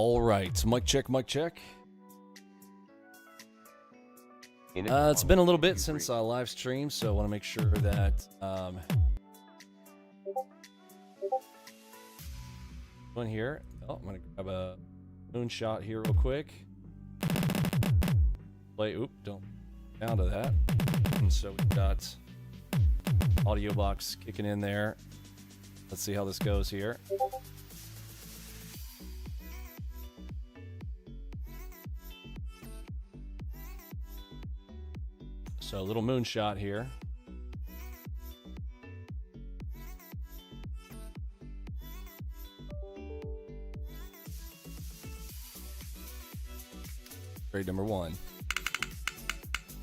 All right, mic check, mic check. It's been a little bit since I live streamed, so I want to make sure that one here. Oh, I'm gonna grab a moonshot here real quick. Play. Oop! Don't down to that. And so we've got audio box kicking in there. Let's see how this goes here. So a little moonshot here. Trade number one.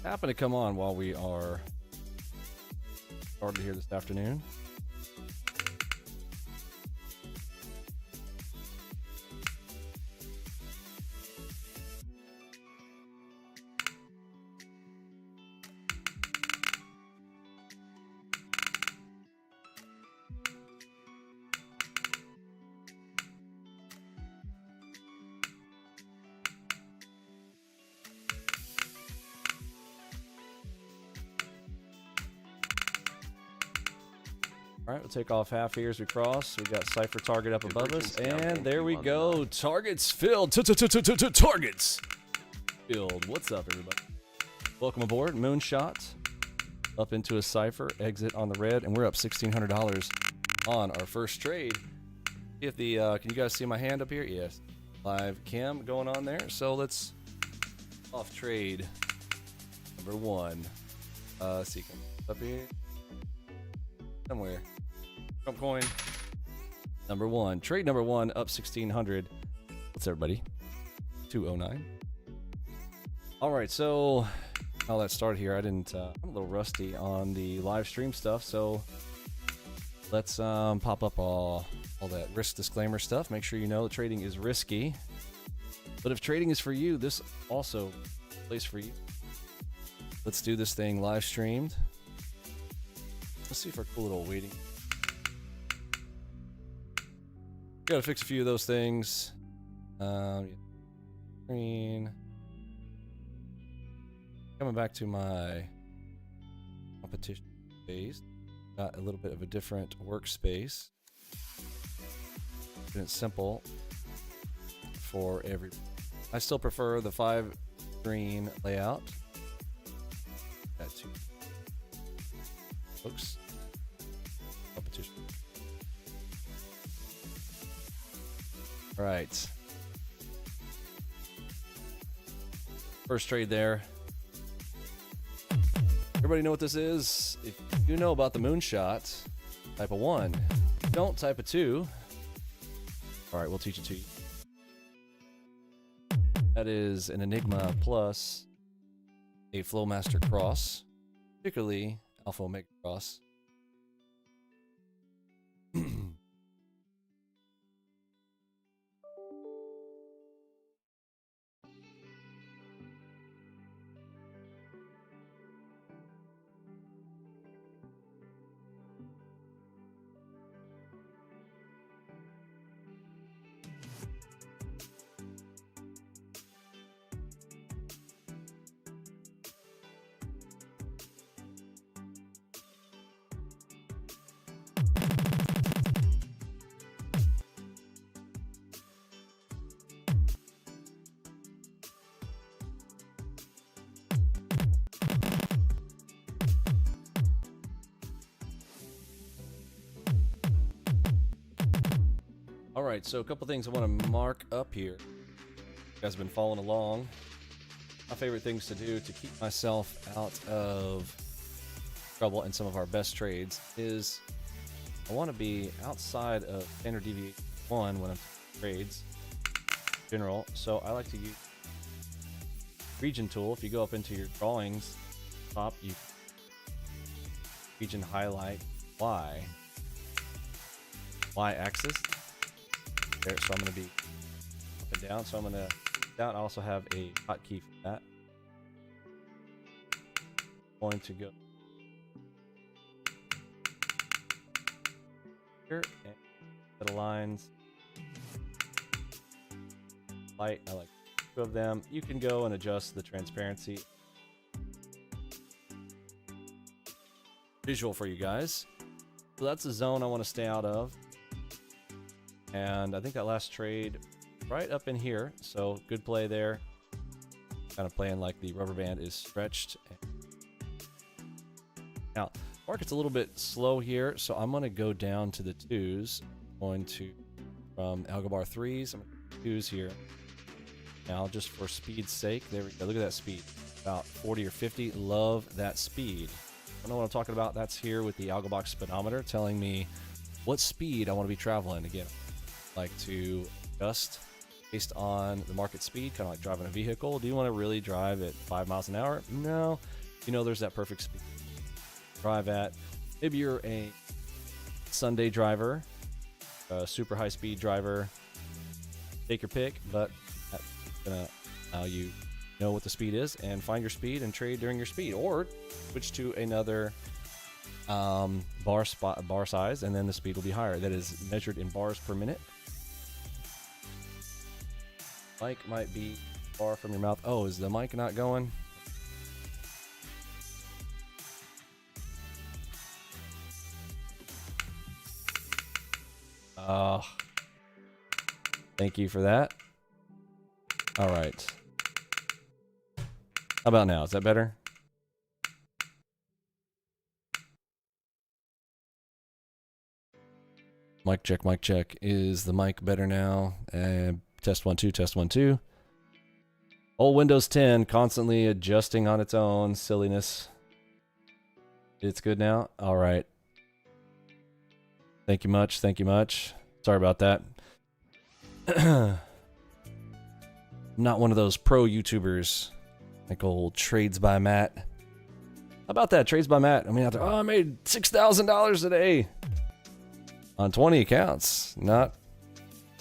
Happened to come on while we are started here this afternoon. All right, we'll take off half here as we cross. We got cipher target up above us, and there we go. Targets filled. Targets filled. What's up, everybody? Welcome aboard. Moonshot up into a cipher. Exit on the red, and we're up $1,600 on our first trade. If the can you guys see my hand up here? Yes. Live cam going on there. So let's off trade number one. Let's see, up here somewhere. Trump coin number one. Trade number one up 1,600. What's everybody? 209. All right, so how that started here. I didn't. I'm a little rusty on the live stream stuff, so let's pop up all that risk disclaimer stuff. Make sure you know that trading is risky, but if trading is for you, this also plays for you. Let's do this thing live streamed. Let's see if our cool little waiting. Gotta fix a few of those things. Screen. Coming back to my competition space. Got a little bit of a different workspace. And it's simple for every. I still prefer the 5-screen layout. Got two books. Competition. All right. First trade there. Everybody know what this is? If you know about the moonshot, type a 1. Don't type a 2. All right, we'll teach it to you. That is an Enigma plus a Flowmaster cross, particularly Alpha Omega cross. All right, so a couple things I want to mark up here. You guys have been following along. My favorite things to do to keep myself out of trouble in some of our best trades is I want to be outside of standard deviation 1 when I'm trades in general. So I like to use region tool. If you go up into your drawings top, you region highlight Y axis. There, so I'm going to be up and down. So I'm going to down. I also have a hotkey for that. Going to go here and it aligns light. I like two of them. You can go and adjust the transparency. Visual for you guys. So that's the zone I want to stay out of. And I think that last trade right up in here. So good play there. Kind of playing like the rubber band is stretched. Now, market's a little bit slow here, so I'm going to go down to the 2s. I'm going to, from algo bar 3s, I'm going to 2s here. Now, just for speed's sake, there we go. Look at that speed. About 40 or 50. Love that speed. I don't know what I'm talking about. That's here with the algo box speedometer telling me what speed I want to be traveling. Again, I like to adjust based on the market speed, kind of like driving a vehicle. Do you want to really drive at 5 miles an hour? No. You know, there's that perfect speed. Drive at. Maybe you're a Sunday driver, a super high speed driver. Take your pick, but that's gonna allow you know what the speed is and find your speed and trade during your speed, or switch to another bar size, and then the speed will be higher. That is measured in bars per minute. Mic might be far from your mouth. Oh, is the mic not going? Thank you for that. All right. How about now? Is that better? Mic check, mic check. Is the mic better now? Test 1 2, test 1 2. Old Windows 10 constantly adjusting on its own silliness. It's good now. All right. Thank you much. Thank you much. Sorry about that. I'm not one of those pro YouTubers like old Trades by Matt. How about that? Trades by Matt. I mean, out there, oh, I made $6,000 today on 20 accounts, not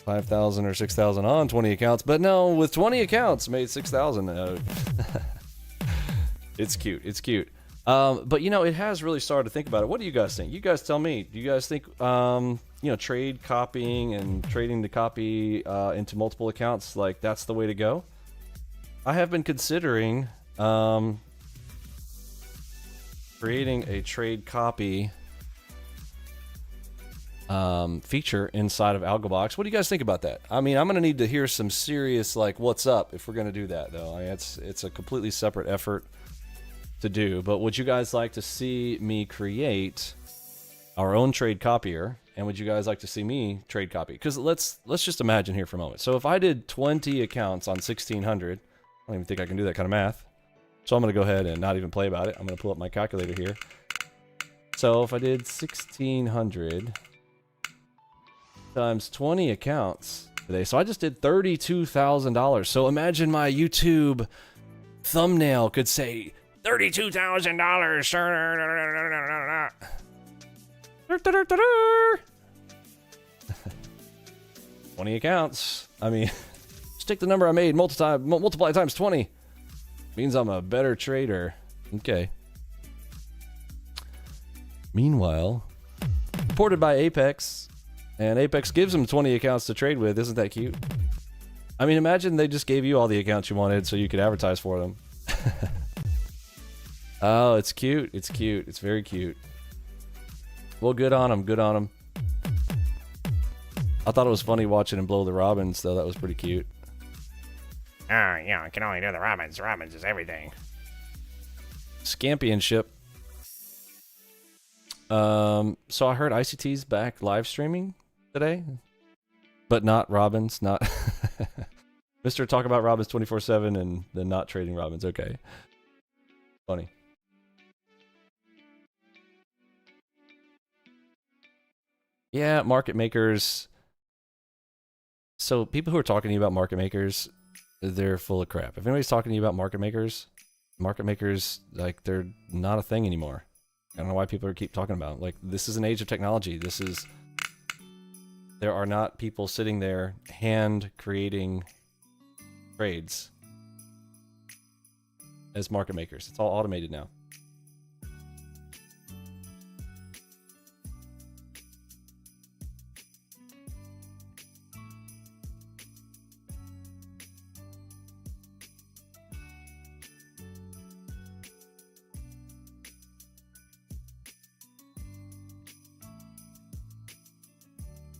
5,000 or 6,000 on 20 accounts, but no, with 20 accounts, made 6,000. It's cute. It's cute. But you know, it has really started to think about it. What do you guys think? You guys tell me. Do you guys think, you know, trade copying and trading the copy into multiple accounts, like that's the way to go? I have been considering creating a trade copy feature inside of AlgoBox. What do you guys think about that? I mean, I'm gonna need to hear some serious like what's up if we're gonna do that, though. I mean, it's a completely separate effort to do. But would you guys like to see me create our own trade copier? And would you guys like to see me trade copy? Because let's just imagine here for a moment. So if I did 20 accounts on 1,600, I don't even think I can do that kind of math. So I'm gonna go ahead and not even play about it. I'm gonna pull up my calculator here. So if I did 1,600 times 20 accounts today, so I just did $32,000. So imagine my YouTube thumbnail could say $32,000. 20 accounts. I mean, just take the number I made, multiply times 20. Means I'm a better trader. Okay. Meanwhile, reported by Apex, and Apex gives them 20 accounts to trade with. Isn't that cute? I mean, imagine they just gave you all the accounts you wanted so you could advertise for them. Oh, it's cute. It's cute. It's very cute. Well, good on them. Good on them. I thought it was funny watching him blow the robins, though. That was pretty cute. Yeah, I can only do the robins. Robins is everything. Scampionship. So I heard ICT's back live streaming today, but not robins. Not Mr. Talk about robins 24/7 and then not trading robins. Okay, funny. Yeah, market makers. So people who are talking to you about market makers, they're full of crap. If anybody's talking to you about market makers, like, they're not a thing anymore. I don't know why people keep talking about it. Like, this is an age of technology. There are not people sitting there hand creating trades as market makers. It's all automated now.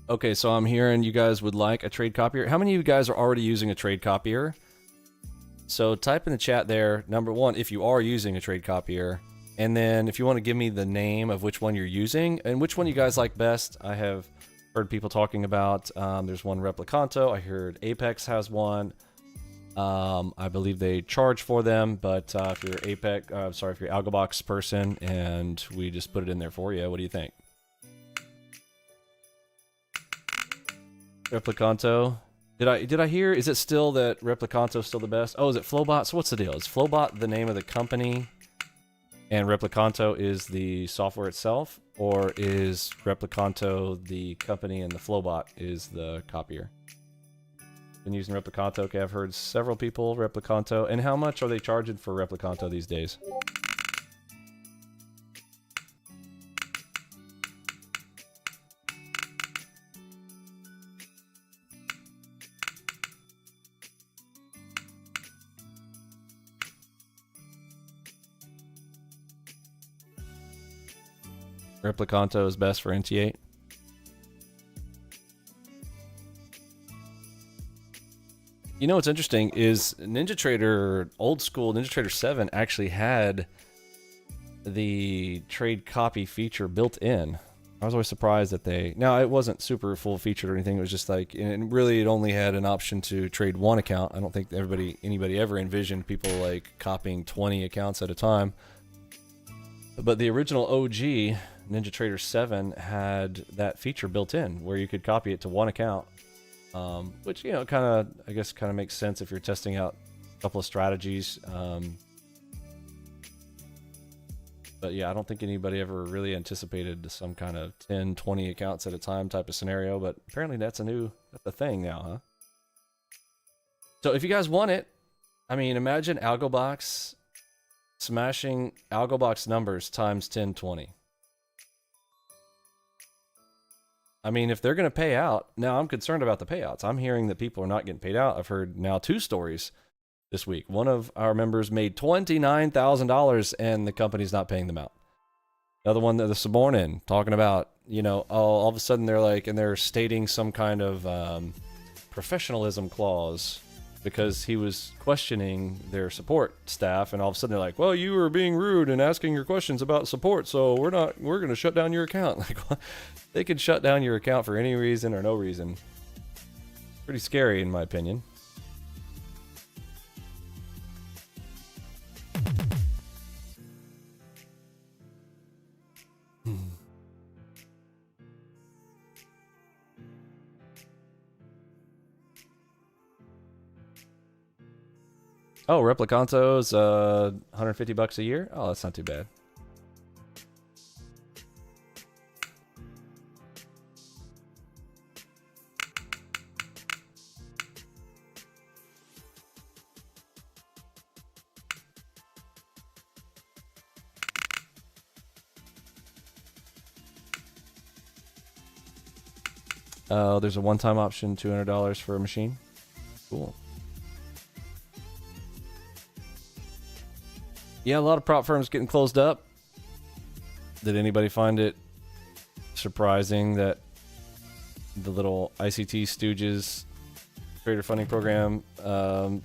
Okay, so I'm hearing you guys would like a trade copier. How many of you guys are already using a trade copier? So type in the chat there, number one, if you are using a trade copier, and then if you want to give me the name of which one you're using and which one you guys like best. I have heard people talking about, there's one Replicanto. I heard Apex has one. I believe they charge for them, but if you're if you're AlgoBox person and we just put it in there for you, what do you think? Replicanto. Did I hear? Is it still that Replicanto is still the best? Oh, is it Flowbot? So what's the deal? Is Flowbot the name of the company, and Replicanto is the software itself, or is Replicanto the company and the Flowbot is the copier? Been using Replicanto. Okay, I've heard several people Replicanto. And how much are they charging for Replicanto these days? Replicanto is best for NT8. You know what's interesting is NinjaTrader, old school NinjaTrader 7 actually had the trade copy feature built in. I was always surprised that they... Now, it wasn't super full featured or anything. It was just like... And really, it only had an option to trade one account. I don't think anybody ever envisioned people like copying 20 accounts at a time. But the original OG NinjaTrader 7 had that feature built in where you could copy it to one account. Which, you know, I guess kind of makes sense if you're testing out a couple of strategies. But yeah, I don't think anybody ever really anticipated some kind of 10, 20 accounts at a time type of scenario, but apparently that's a thing now, huh? So if you guys want it, I mean, imagine AlgoBox smashing AlgoBox numbers times 10, 20. I mean, if they're going to pay out, now I'm concerned about the payouts. I'm hearing that people are not getting paid out. I've heard now 2 stories this week. One of our members made $29,000 and the company's not paying them out. Another one this morning talking about, you know, all of a sudden they're like, and they're stating some kind of professionalism clause because he was questioning their support staff, and all of a sudden they're like, well, you were being rude and asking your questions about support, so we're going to shut down your account. Like, they could shut down your account for any reason or no reason. Pretty scary, in my opinion. Oh, Replicanto's $150 a year? Oh, that's not too bad. There's a one-time option, $200 for a machine. Cool. Yeah, a lot of prop firms getting closed up. Did anybody find it surprising that the little ICT Stooges trader funding program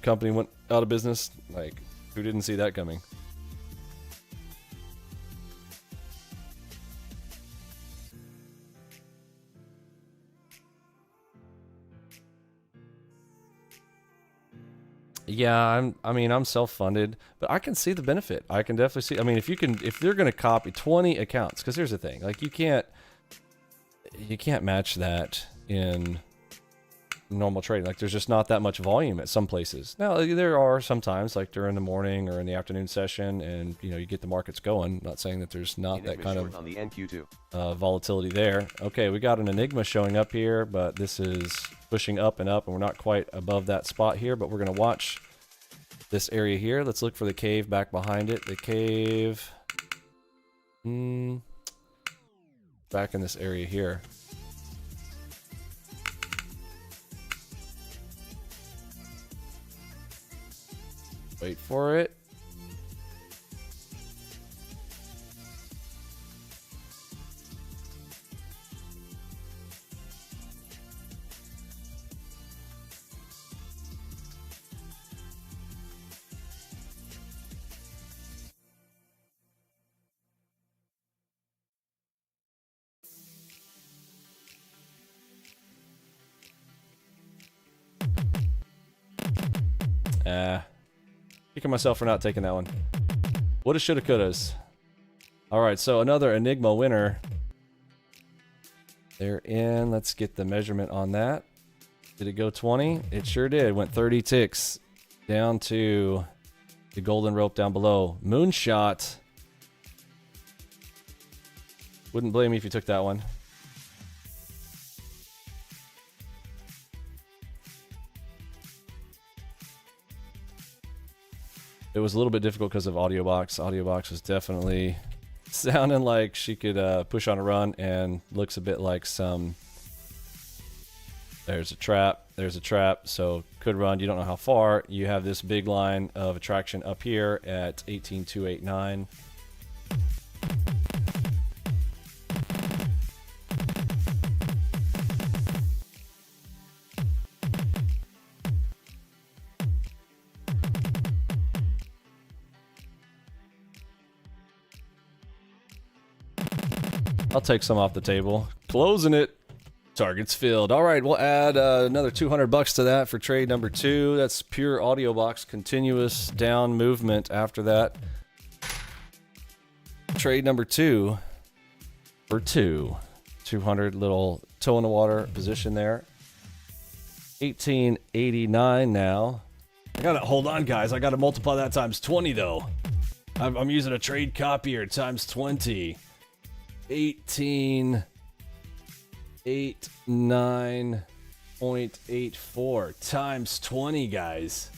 company went out of business? Like, who didn't see that coming? Yeah, I'm self-funded, but I can see the benefit. I can definitely see. I mean, if they're going to copy 20 accounts, because here's the thing, like you can't match that in normal trading. Like there's just not that much volume at some places. Now there are sometimes, like during the morning or in the afternoon session, and you know you get the markets going. Not saying that there's not that kind of on the NQ2. Volatility there. Okay, we got an Enigma showing up here, but this is pushing up and up, and we're not quite above that spot here, but we're going to watch this area here. Let's look for the cave back behind it. The cave back in this area here. Wait for it. Nah. Kicking myself for not taking that one. Woulda, shoulda, couldas. Alright, so another Enigma winner. They're in. Let's get the measurement on that. Did it go 20? It sure did. Went 30 ticks down to the golden rope down below. Moonshot. Wouldn't blame me if you took that one. It was a little bit difficult because of AudioBox. AudioBox was definitely sounding like she could push on a run, and looks a bit like some... There's a trap. There's a trap. So could run. You don't know how far. You have this big line of attraction up here at 18,289. I'll take some off the table. Closing it. Targets filled. All right, we'll add another $200 to that for trade number 2. That's pure AudioBox, continuous down movement after that. Trade number 2 for 2. 200, little toe in the water position there. 1889 now. I gotta hold on, guys. I gotta multiply that times 20 though. I'm using a trade copier times 20. 1889.84 times 20, guys.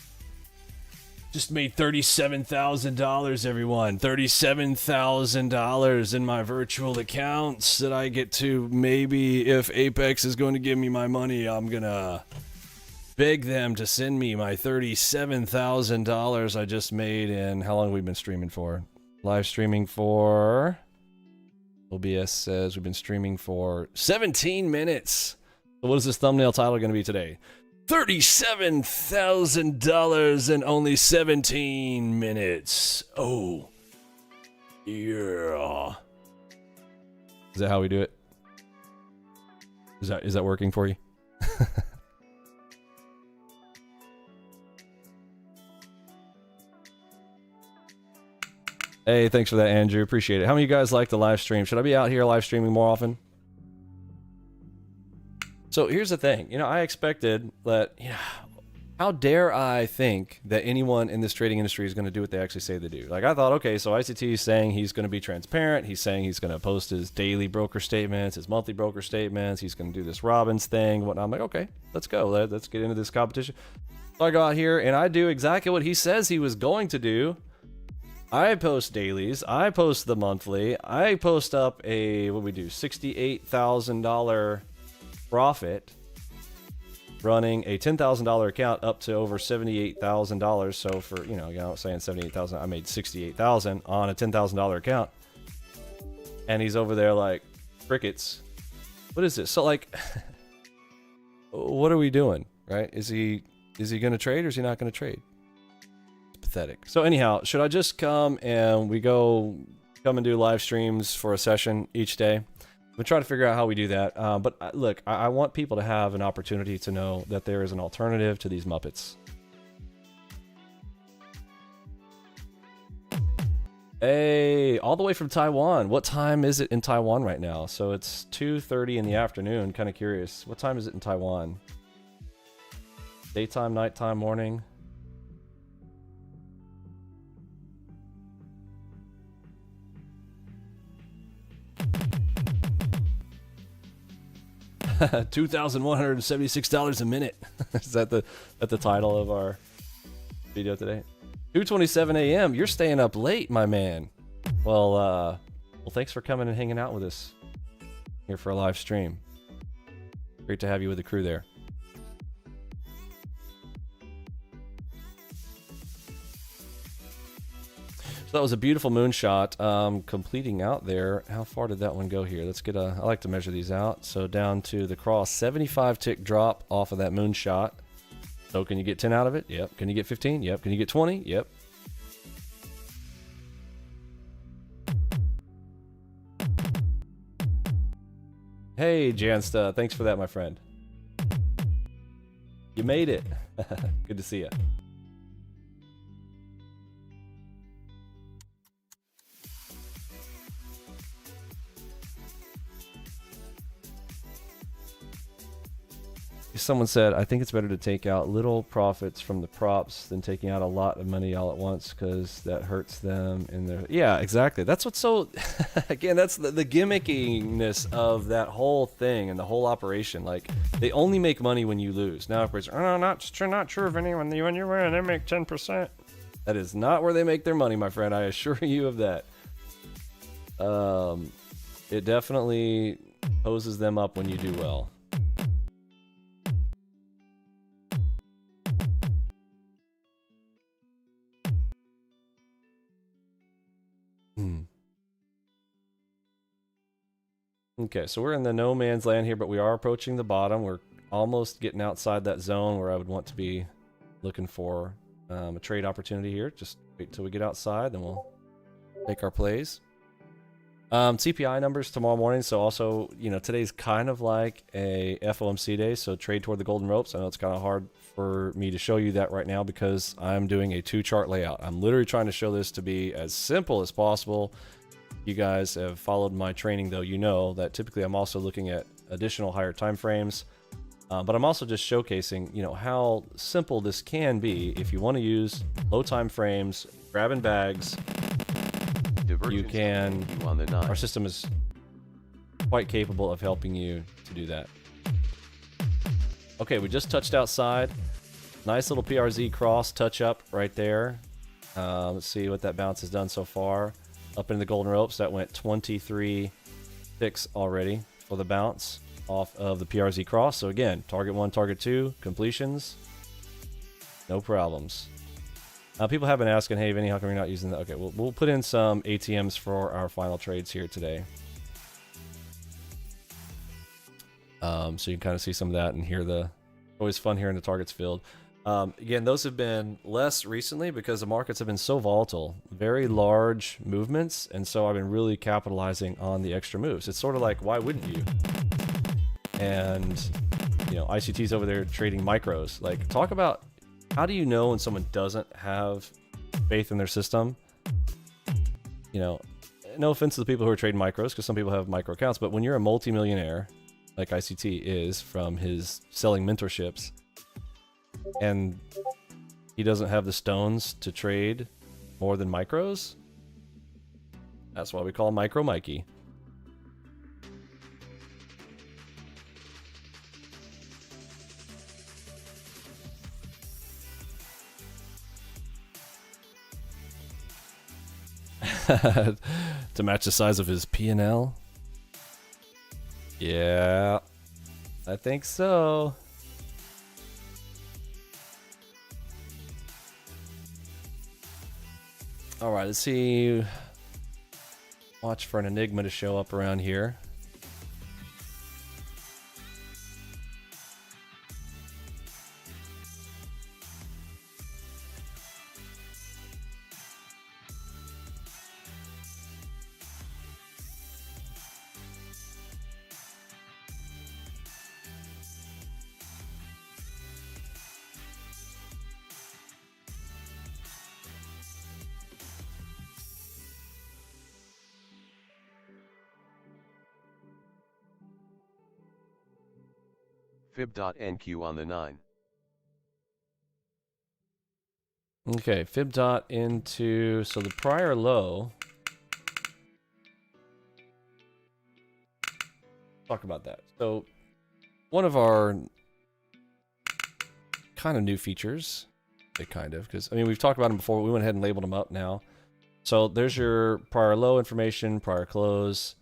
Just made $37,000, everyone. $37,000 in my virtual accounts that I get to, maybe if Apex is going to give me my money, I'm gonna beg them to send me my $37,000 I just made in, how long have we been streaming for? Live streaming for... OBS says we've been streaming for 17 minutes. So what is this thumbnail title going to be today? $37,000 in only 17 minutes. Oh. Yeah. Is that how we do it? Is that working for you? Hey, thanks for that, Andrew. Appreciate it. How many of you guys like the live stream? Should I be out here live streaming more often? So here's the thing. You know, I expected that, you know, how dare I think that anyone in this trading industry is going to do what they actually say they do? Like, I thought, okay, so ICT is saying he's going to be transparent. He's saying he's going to post his daily broker statements, his monthly broker statements. He's going to do this Robbins thing, whatnot. I'm like, okay, let's go. Let's get into this competition. So I go out here and I do exactly what he says he was going to do. I post dailies, I post the monthly, I post up a, what we do, $68,000 profit, running a $10,000 account up to over $78,000. So for, you know, I'm not saying 78,000, I made 68,000 on a $10,000 account. And he's over there like, crickets. What is this? So like, what are we doing, right? Is he going to trade or is he not going to trade? Pathetic. So anyhow, should I just come and come and do live streams for a session each day? We'll try to figure out how we do that. But look, I want people to have an opportunity to know that there is an alternative to these Muppets. Hey, all the way from Taiwan. What time is it in Taiwan right now? So it's 2:30 in the afternoon. Kind of curious. What time is it in Taiwan? Daytime, nighttime, morning? $2,176 a minute. Is that the title of our video today? 2:27 a.m. You're staying up late, my man. Well, thanks for coming and hanging out with us here for a live stream. Great to have you with the crew there. So that was a beautiful moonshot. Completing out there. How far did that one go here? Let's get I like to measure these out. So down to the cross, 75 tick drop off of that moonshot. So can you get 10 out of it? Yep. Can you get 15? Yep. Can you get 20? Yep. Hey, Jansta. Thanks for that, my friend. You made it. Good to see you. Someone said, I think it's better to take out little profits from the props than taking out a lot of money all at once because that hurts them in their... Yeah, exactly. That's what's so... Again, that's the gimmickiness of that whole thing and the whole operation. Like, they only make money when you lose. Now, of course, not true, Vinny. When you win, they make 10%. That is not where they make their money, my friend. I assure you of that. It definitely hoses them up when you do well. Okay, so we're in the no man's land here, but we are approaching the bottom. We're almost getting outside that zone where I would want to be looking for a trade opportunity here. Just wait till we get outside, then we'll take our plays. CPI numbers tomorrow morning, so also, you know, today's kind of like a FOMC day, so trade toward the golden ropes. I know it's kind of hard for me to show you that right now because I'm doing a 2-chart layout. I'm literally trying to show this to be as simple as possible. You guys have followed my training, though. You know that typically I'm also looking at additional higher time frames, but I'm also just showcasing, you know, how simple this can be if you want to use low time frames, grabbing bags. You can. Our system is quite capable of helping you to do that. Okay, we just touched outside. Nice little PRZ cross touch up right there. Let's see what that bounce has done so far. Up into the golden ropes, that went 23 ticks already for the bounce off of the PRZ cross. So again, target 1, target 2, completions, no problems. People have been asking, hey, Vinny, how come you're not using that? Okay, we'll put in some ATMs for our final trades here today. So you can kind of see some of that and hear the... Always fun hearing the targets filled. Again, those have been less recently because the markets have been so volatile. Very large movements, and so I've been really capitalizing on the extra moves. It's sort of like, why wouldn't you? And, you know, ICT's over there trading micros. Like, talk about... How do you know when someone doesn't have faith in their system? You know, no offense to the people who are trading micros, because some people have micro accounts, but when you're a multimillionaire, like ICT is from his selling mentorships, and he doesn't have the stones to trade more than micros, that's why we call Micro Mikey. To match the size of his P&L? Yeah, I think so. All right, let's see. Watch for an enigma to show up around here. Fib.NQ on the 9. Okay, fib dot into, so the prior low. Talk about that. So one of our kind of new features, because I mean, we've talked about them before, we went ahead and labeled them up now. So there's your prior low information, prior close.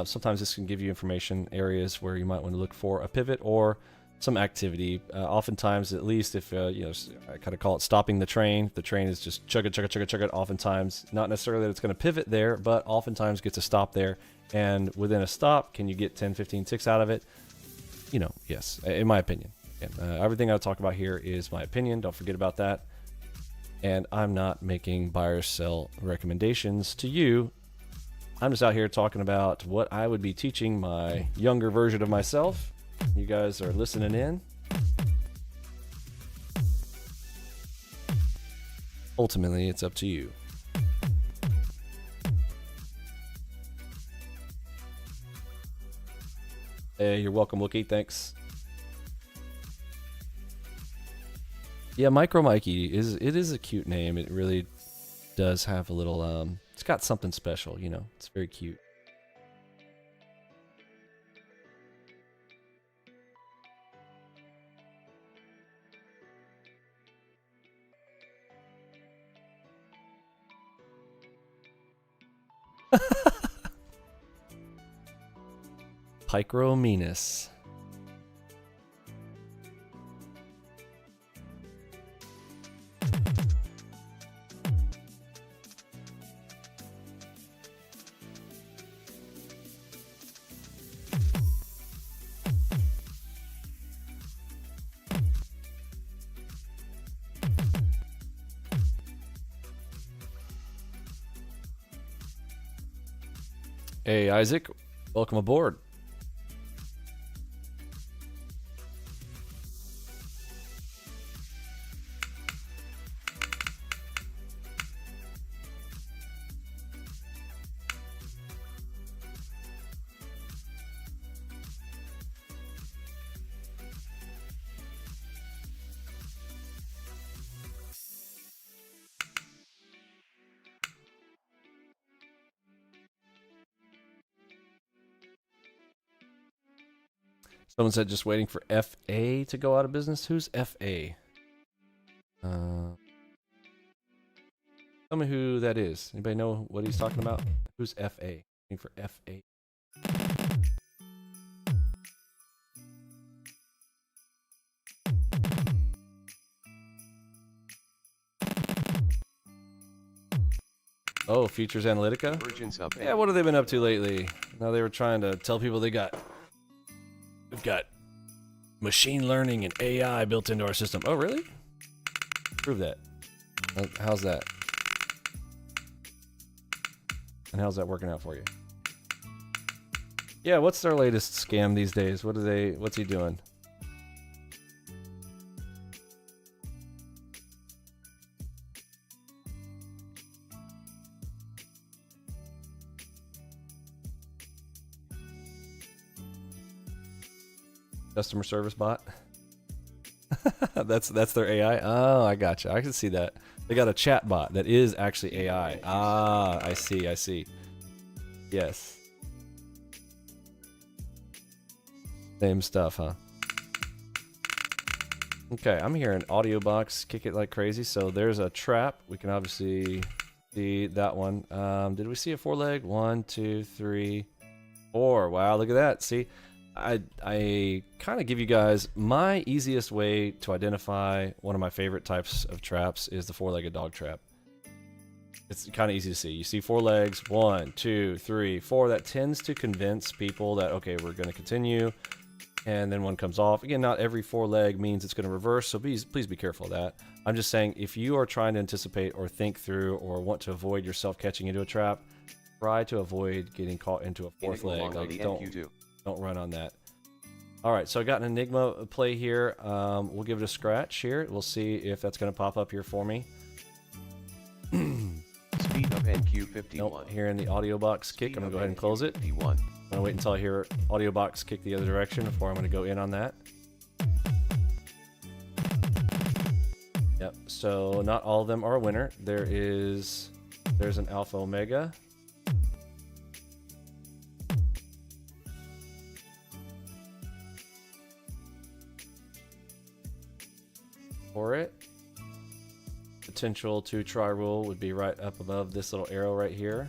Sometimes this can give you information areas where you might want to look for a pivot or some activity. Oftentimes, at least if, you know, I kind of call it stopping the train. The train is just chug it. Oftentimes, not necessarily that it's going to pivot there, but oftentimes gets a stop there. And within a stop, can you get 10, 15 ticks out of it? You know, yes, in my opinion. And, everything I talk about here is my opinion. Don't forget about that. And I'm not making buy or sell recommendations to you. I'm just out here talking about what I would be teaching my younger version of myself. You guys are listening in. Ultimately, it's up to you. Hey, you're welcome, Wookie. Thanks. Yeah, Micro Mikey is a cute name. It really does have a little it's got something special, you know. It's very cute. Picromenis. Hey, Isaac, welcome aboard. Someone said just waiting for FA to go out of business. Who's FA? Tell me who that is. Anybody know what he's talking about? Who's FA? Waiting for FA. Oh, Features Analytica? Yeah, what have they been up to lately? Now they were trying to tell people we've got machine learning and AI built into our system. Oh, really? Prove that. How's that? And how's that working out for you? Yeah, what's their latest scam these days? What's he doing? Customer service bot. that's their AI. Oh, I gotcha. I can see that. They got a chat bot that is actually AI. Ah, I see. Yes. Same stuff, huh? Okay, I'm hearing audio box kick it like crazy. So there's a trap. We can obviously see that one. Did we see a 4-leg? 1, 2, 3, 4. Wow, look at that. See, I kind of give you guys my easiest way to identify one of my favorite types of traps is the 4-legged dog trap. It's kind of easy to see. You see 4 legs, 1, 2, 3, 4. That tends to convince people that, okay, we're going to continue. And then one comes off. Again, not every 4 leg means it's going to reverse, so please be careful of that. I'm just saying, if you are trying to anticipate or think through or want to avoid yourself catching into a trap, try to avoid getting caught into a 4th leg. Like, don't run on that. All right, so I got an Enigma play here. We'll give it a scratch here. We'll see if that's going to pop up here for me. Speed of NQ51. Nope, hearing the audio box kick. I'm going to go ahead and close it. I'm going to wait until I hear audio box kick the other direction before I'm going to go in on that. Yep, so not all of them are a winner. There's an Alpha Omega. For it. Potential to try rule would be right up above this little arrow right here.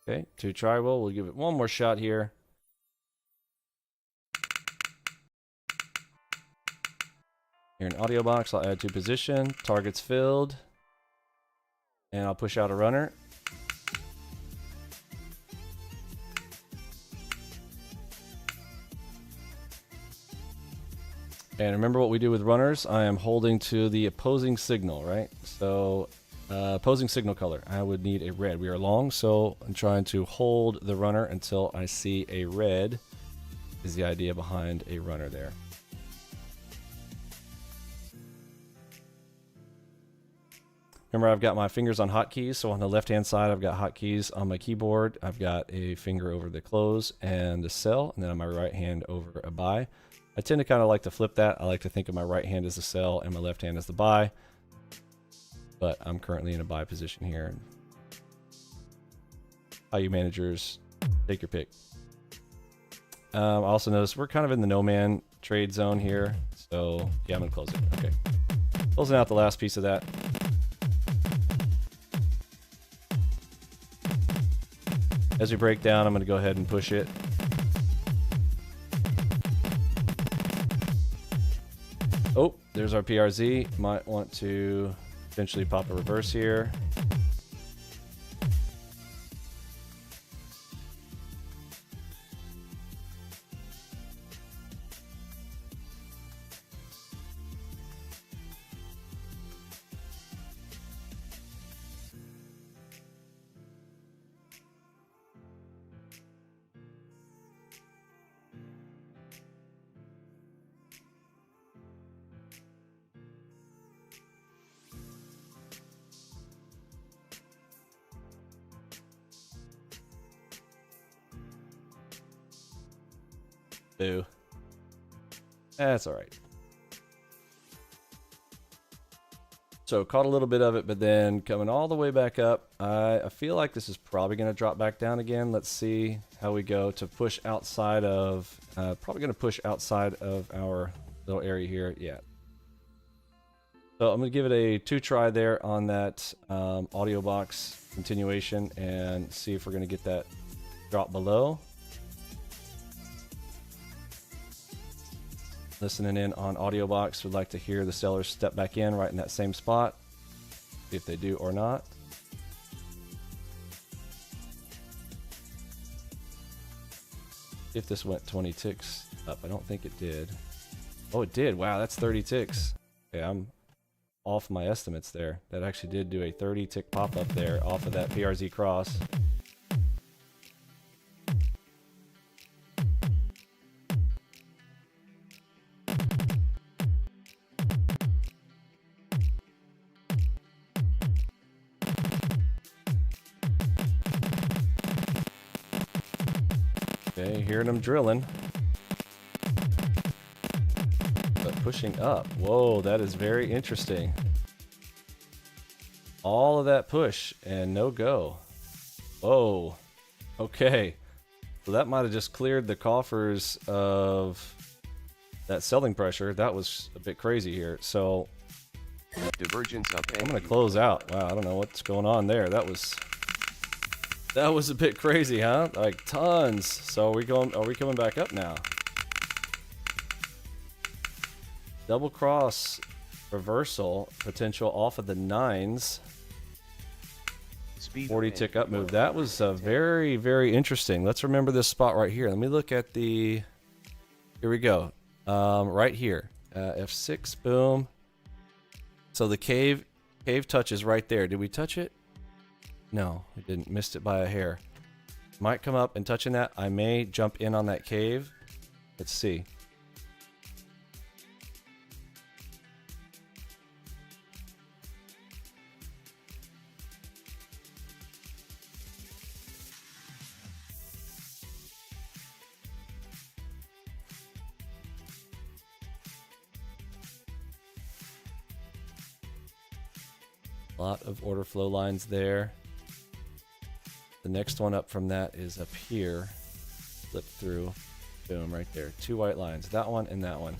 Okay, to try roll, we'll give it one more shot here. Here in audio box, I'll add to position, targets filled, and I'll push out a runner. And remember what we do with runners. I am holding to the opposing signal, right? So opposing signal color, I would need a red. We are long, so I'm trying to hold the runner until I see a red, is the idea behind a runner there. Remember, I've got my fingers on hotkeys, so on the left-hand side, I've got hotkeys on my keyboard. I've got a finger over the close and the sell, and then on my right hand over a buy. I tend to kind of like to flip that. I like to think of my right hand as the sell and my left hand as the buy. But I'm currently in a buy position here. How you managers, take your pick. I also notice we're kind of in the no man trade zone here. So yeah, I'm gonna close it. Okay. Closing out the last piece of that. As we break down, I'm gonna go ahead and push it. Oh, there's our PRZ. Might want to eventually pop a reverse here. Boo. That's all right. So caught a little bit of it, but then coming all the way back up. I feel like this is probably going to drop back down again. Let's see how we go to push outside of, probably going to push outside of our little area here. Yeah. So I'm going to give it a 2 try there on that audio box continuation and see if we're going to get that drop below. Listening in on audio box, would like to hear the sellers step back in right in that same spot. See if they do or not. If this went 20 ticks up, I don't think it did. Oh, it did. Wow, that's 30 ticks. Okay, I'm off my estimates there. That actually did do a 30 tick pop up there off of that PRZ cross. Okay, hearing them drilling. But pushing up. Whoa, that is very interesting. All of that push and no go. Whoa. Okay. So that might have just cleared the coffers of that selling pressure. That was a bit crazy here. So Divergence up. I'm going to close out. Wow, I don't know what's going on there. That was a bit crazy, huh? Like tons. So are we coming back up now? Double cross reversal potential off of the 9s. 40 tick up move. That was very, very interesting. Let's remember this spot right here. Let me look at the, here we go. Right here. F6, boom. So the cave touches right there. Did we touch it? No, we didn't. Missed it by a hair. Might come up and touching that. I may jump in on that cave. Let's see. A lot of order flow lines there. The next one up from that is up here. Flip through. Boom, right there. 2 white lines. That one and that one.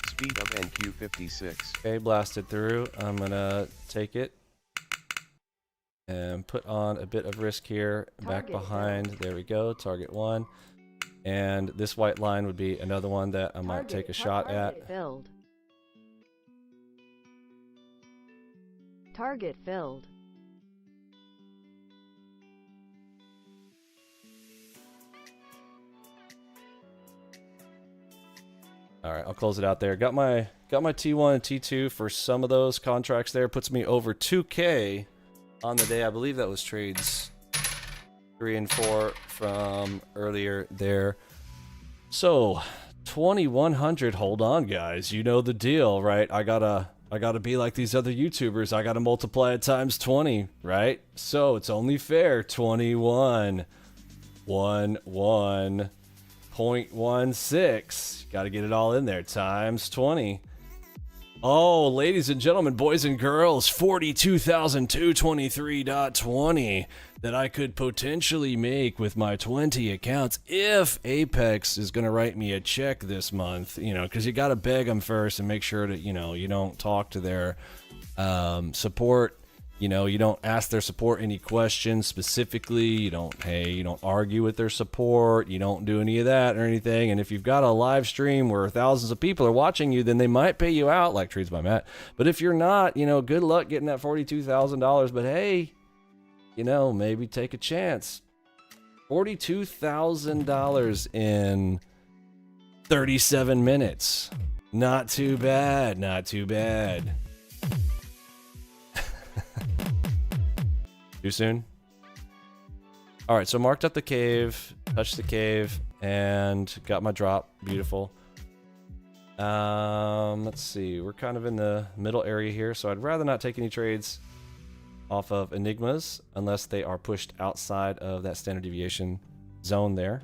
Speed of NQ56. Okay, blasted through. I'm gonna take it and put on a bit of risk here. Back behind. There we go. Target 1. And this white line would be another one that I might take a shot at. Filled. Target filled. All right, I'll close it out there. Got my T1 and T2 for some of those contracts there. Puts me over 2K on the day. I believe that was trades 3 and 4 from earlier there. So 2100. Hold on, guys. You know the deal, right? I gotta be like these other YouTubers. I gotta multiply it times 20, right? So it's only fair. 21 11.16. Got to get it all in there times 20. Oh, ladies and gentlemen, boys and girls, 42,223.20 that I could potentially make with my 20 accounts if Apex is going to write me a check this month, you know, because you got to beg them first and make sure that, you know, you don't talk to their support. You know, you don't ask their support any questions specifically. You don't argue with their support. You don't do any of that or anything. And if you've got a live stream where thousands of people are watching you, then they might pay you out like Trades by Matt. But if you're not, you know, good luck getting that $42,000. But hey, you know, maybe take a chance. $42,000 in 37 minutes. Not too bad. Not too bad. Too soon? All right, so marked up the cave, touched the cave, and got my drop. Beautiful. Let's see. We're kind of in the middle area here, so I'd rather not take any trades off of Enigmas unless they are pushed outside of that standard deviation zone there.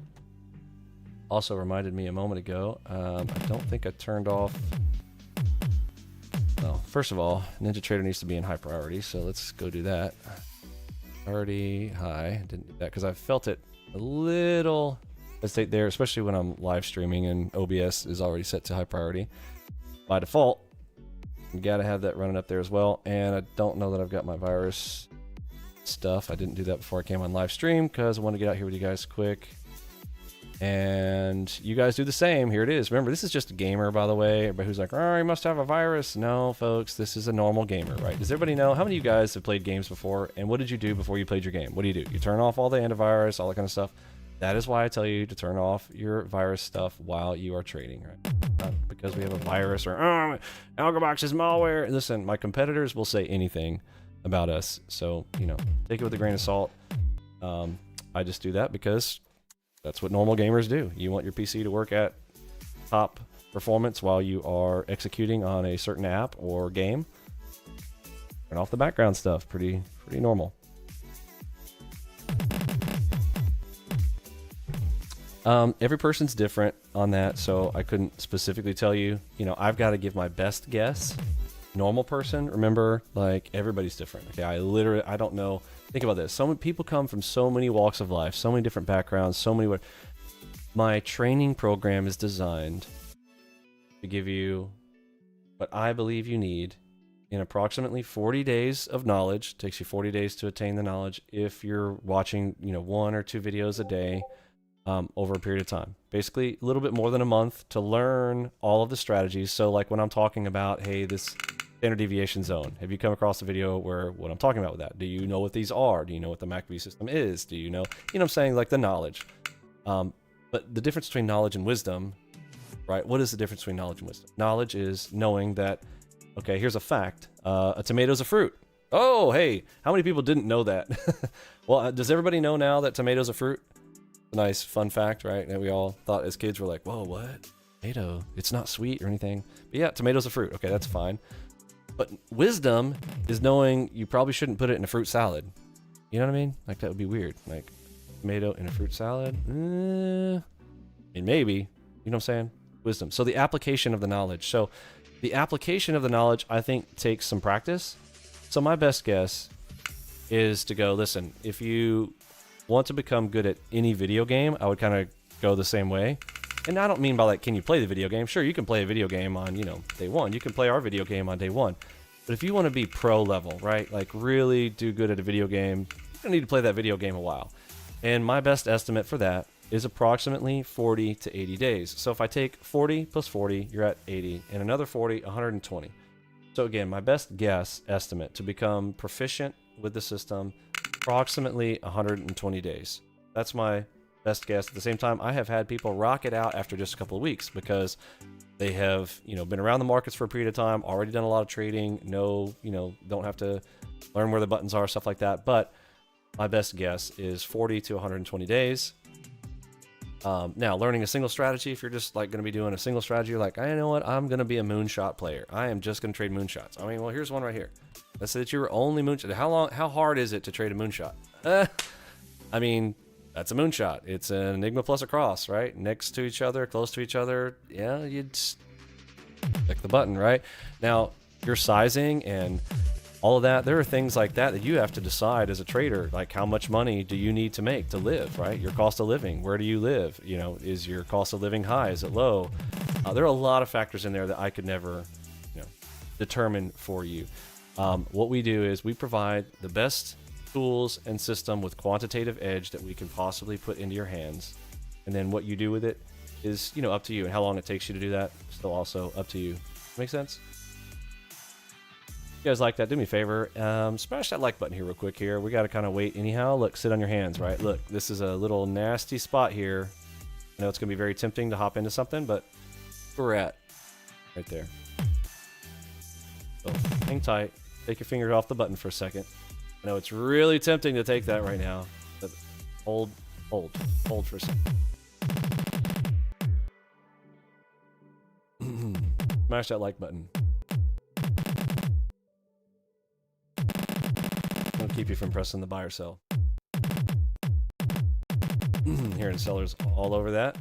Also reminded me a moment ago, I don't think I turned off... Well, first of all, NinjaTrader needs to be in high priority, so let's go do that. Already high. Didn't do that because I felt it a little hesitate there, especially when I'm live streaming and OBS is already set to high priority by default. You gotta have that running up there as well. And I don't know that I've got my virus stuff. I didn't do that before I came on live stream because I want to get out here with you guys quick. And you guys do the same. Here it is. Remember, this is just a gamer, by the way. Everybody who's like, oh, you must have a virus. No, folks, this is a normal gamer, right? Does everybody know? How many of you guys have played games before? And what did you do before you played your game? What do? You turn off all the antivirus, all that kind of stuff. That is why I tell you to turn off your virus stuff while you are trading, right? Not because we have a virus or, oh, ALGO is malware. Listen, my competitors will say anything about us. So, you know, take it with a grain of salt. I just do that because... that's what normal gamers do. You want your PC to work at top performance while you are executing on a certain app or game. Turn off the background stuff. Pretty normal. Every person's different on that, so I couldn't specifically tell you. You know, I've got to give my best guess. Normal person, remember, like, everybody's different. Okay, I don't know. Think about this. So many people come from so many walks of life, so many different backgrounds, so many... My training program is designed to give you what I believe you need in approximately 40 days of knowledge. It takes you 40 days to attain the knowledge if you're watching, you know, 1 or 2 videos a day over a period of time. Basically, a little bit more than a month to learn all of the strategies. So, like, when I'm talking about, hey, this... standard deviation zone. Have you come across a video where what I'm talking about with that? Do you know what these are? Do you know what the MACV system is? Do you know what I'm saying? Like the knowledge. But the difference between knowledge and wisdom, right? What is the difference between knowledge and wisdom? Knowledge is knowing that, okay, here's a fact. A tomato's a fruit. Oh, hey, how many people didn't know that? Well, does everybody know now that tomato's a fruit? A nice fun fact, right? That we all thought as kids were like, whoa, what? Tomato, it's not sweet or anything. But yeah, tomato's a fruit. Okay, that's fine. But wisdom is knowing you probably shouldn't put it in a fruit salad. You know what I mean? Like, that would be weird. Like, tomato in a fruit salad? And maybe. You know what I'm saying? Wisdom. So the application of the knowledge. So the application of the knowledge, I think, takes some practice. So my best guess is to go, listen, if you want to become good at any video game, I would kind of go the same way. And I don't mean by like, can you play the video game? Sure, you can play a video game on, you know, day 1. You can play our video game on day 1. But if you want to be pro level, right? Like really do good at a video game, you're going to need to play that video game a while. And my best estimate for that is approximately 40 to 80 days. So if I take 40 plus 40, you're at 80. And another 40, 120. So again, my best guess estimate to become proficient with the system, approximately 120 days. That's my best guess. At the same time, I have had people rock it out after just a couple of weeks because they have, been around the markets for a period of time, already done a lot of trading, don't have to learn where the buttons are, stuff like that. But my best guess is 40 to 120 days. Now, learning a single strategy, if you're just like going to be doing a single strategy, you're like, I know what, I'm going to be a moonshot player. I am just going to trade moonshots. I mean, well, here's one right here. Let's say that you're only moonshot. How hard is it to trade a moonshot? I mean, that's a moonshot. It's an Enigma plus a cross, right? Next to each other, close to each other. Yeah, you'd click the button, right? Now, your sizing and all of that, there are things like that that you have to decide as a trader, like how much money do you need to make to live, right? Your cost of living, where do you live? Is your cost of living high? Is it low? There are a lot of factors in there that I could never, determine for you. What we do is we provide the best tools and system with quantitative edge that we can possibly put into your hands. And then what you do with it is, up to you. And how long it takes you to do that, still also up to you. Make sense? If you guys like that, do me a favor, smash that like button here real quick here. We got to kind of wait anyhow. Look, sit on your hands, right? Look, this is a little nasty spot here. I know it's going to be very tempting to hop into something, but we're at right there. So hang tight. Take your fingers off the button for a second. I know it's really tempting to take that right now, but hold for a second. Smash that like button. It'll keep you from pressing the buy or sell. Hearing sellers all over that.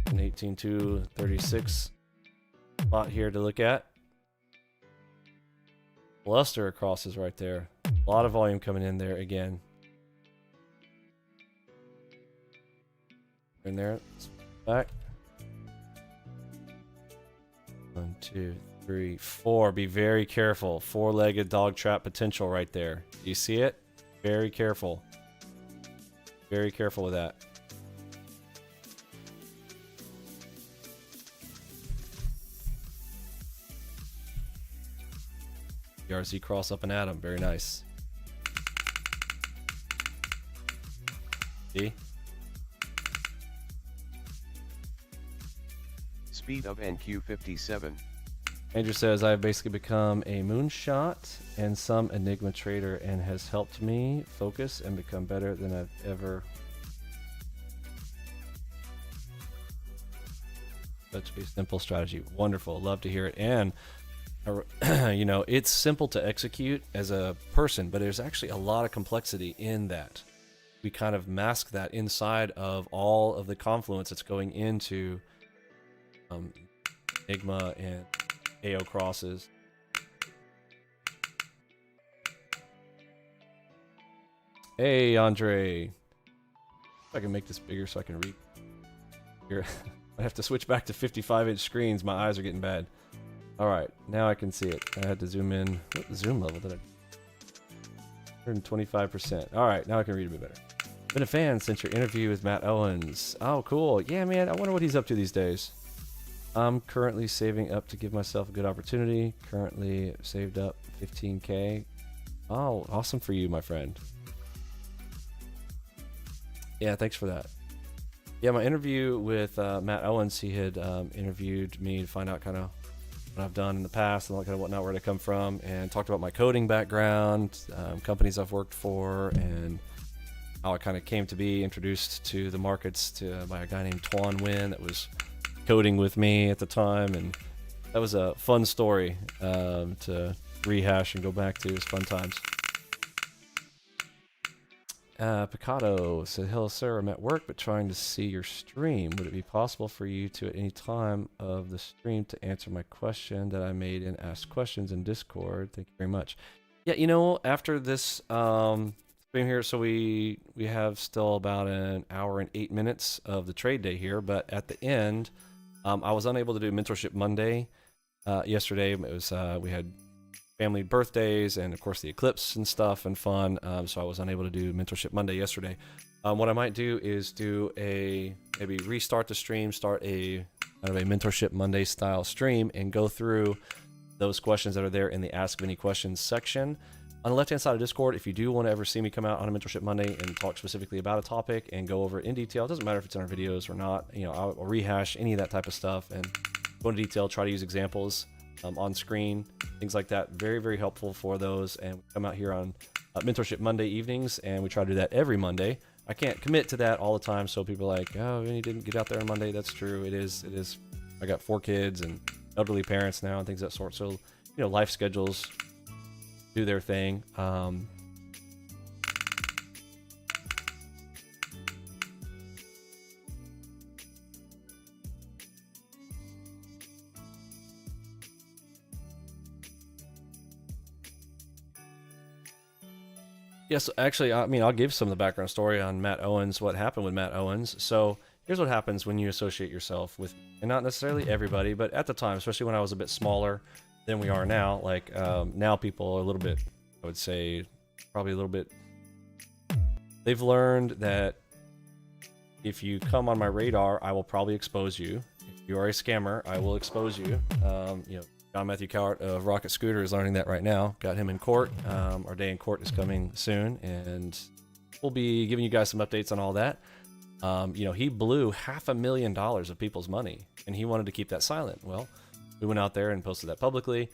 An 18-236 spot here to look at. Cluster across is right there. A lot of volume coming in there again. In there, back. 1, 2, 3, 4. Be very careful. Four-legged dog trap potential right there. Do you see it? Very careful. Very careful with that. The RC cross up and at him. Very nice. See? Speed of NQ57. Andrew says, I've basically become a moonshot and some Enigma trader and has helped me focus and become better than I've ever. Such a simple strategy. Wonderful. Love to hear it. And it's simple to execute as a person, but there's actually a lot of complexity in that. We kind of mask that inside of all of the confluence that's going into Enigma and AO crosses. Hey, Andre. If I can make this bigger so I can read here. I have to switch back to 55-inch screens. My eyes are getting bad. All right, now I can see it. I had to zoom in. What zoom level did I? 125%. All right, now I can read a bit better. Been a fan since your interview with Matt Owens. Oh, cool. Yeah, man, I wonder what he's up to these days. I'm currently saving up to give myself a good opportunity. Currently saved up 15K. Oh, awesome for you, my friend. Yeah, thanks for that. Yeah, my interview with Matt Owens, he had interviewed me to find out kind of what I've done in the past and what kind of whatnot, where I come from, and talked about my coding background, companies I've worked for, and how I kind of came to be introduced to the markets by a guy named Tuan Nguyen that was coding with me at the time, and that was a fun story to rehash and go back to. It was fun times. Picado said, hello sir, I'm at work but trying to see your stream. Would it be possible for you to at any time of the stream to answer my question that I made and ask questions in Discord? Thank you very much. Yeah, after this stream here, so we have still about an hour and 8 minutes of the trade day here, but at the end, I was unable to do Mentorship Monday yesterday. It was we had family birthdays and of course the eclipse and stuff and fun, so I was unable to do Mentorship Monday yesterday. What I might do is do maybe restart the stream, start a kind of a Mentorship Monday style stream and go through those questions that are there in the Ask Vinny Questions section. On the left-hand side of Discord, if you do want to ever see me come out on a Mentorship Monday and talk specifically about a topic and go over it in detail, it doesn't matter if it's in our videos or not. You know, I'll rehash any of that type of stuff and go into detail, try to use examples on screen, things like that. Very, very helpful for those. And we come out here on Mentorship Monday evenings, and we try to do that every Monday. I can't commit to that all the time, so people are like, oh, you didn't get out there on Monday. That's true. It is. I got 4 kids and elderly parents now and things of that sort. So, you know, life schedules do their thing. Yes, actually, I mean, I'll give some of the background story on Matt Owens, what happened with Matt Owens. So here's what happens when you associate yourself with, and not necessarily everybody, but at the time, especially when I was a bit smaller than we are now, like now people are a little bit, I would say, probably a little bit, they've learned that if you come on my radar, I will probably expose you. If you are a scammer, I will expose you. You know, John Matthew Cowart of Rocket Scooter is learning that right now. Got him in court. Our day in court is coming soon, and we'll be giving you guys some updates on all that. You know, he blew $500,000 of people's money, and he wanted to keep that silent. Well, we went out there and posted that publicly.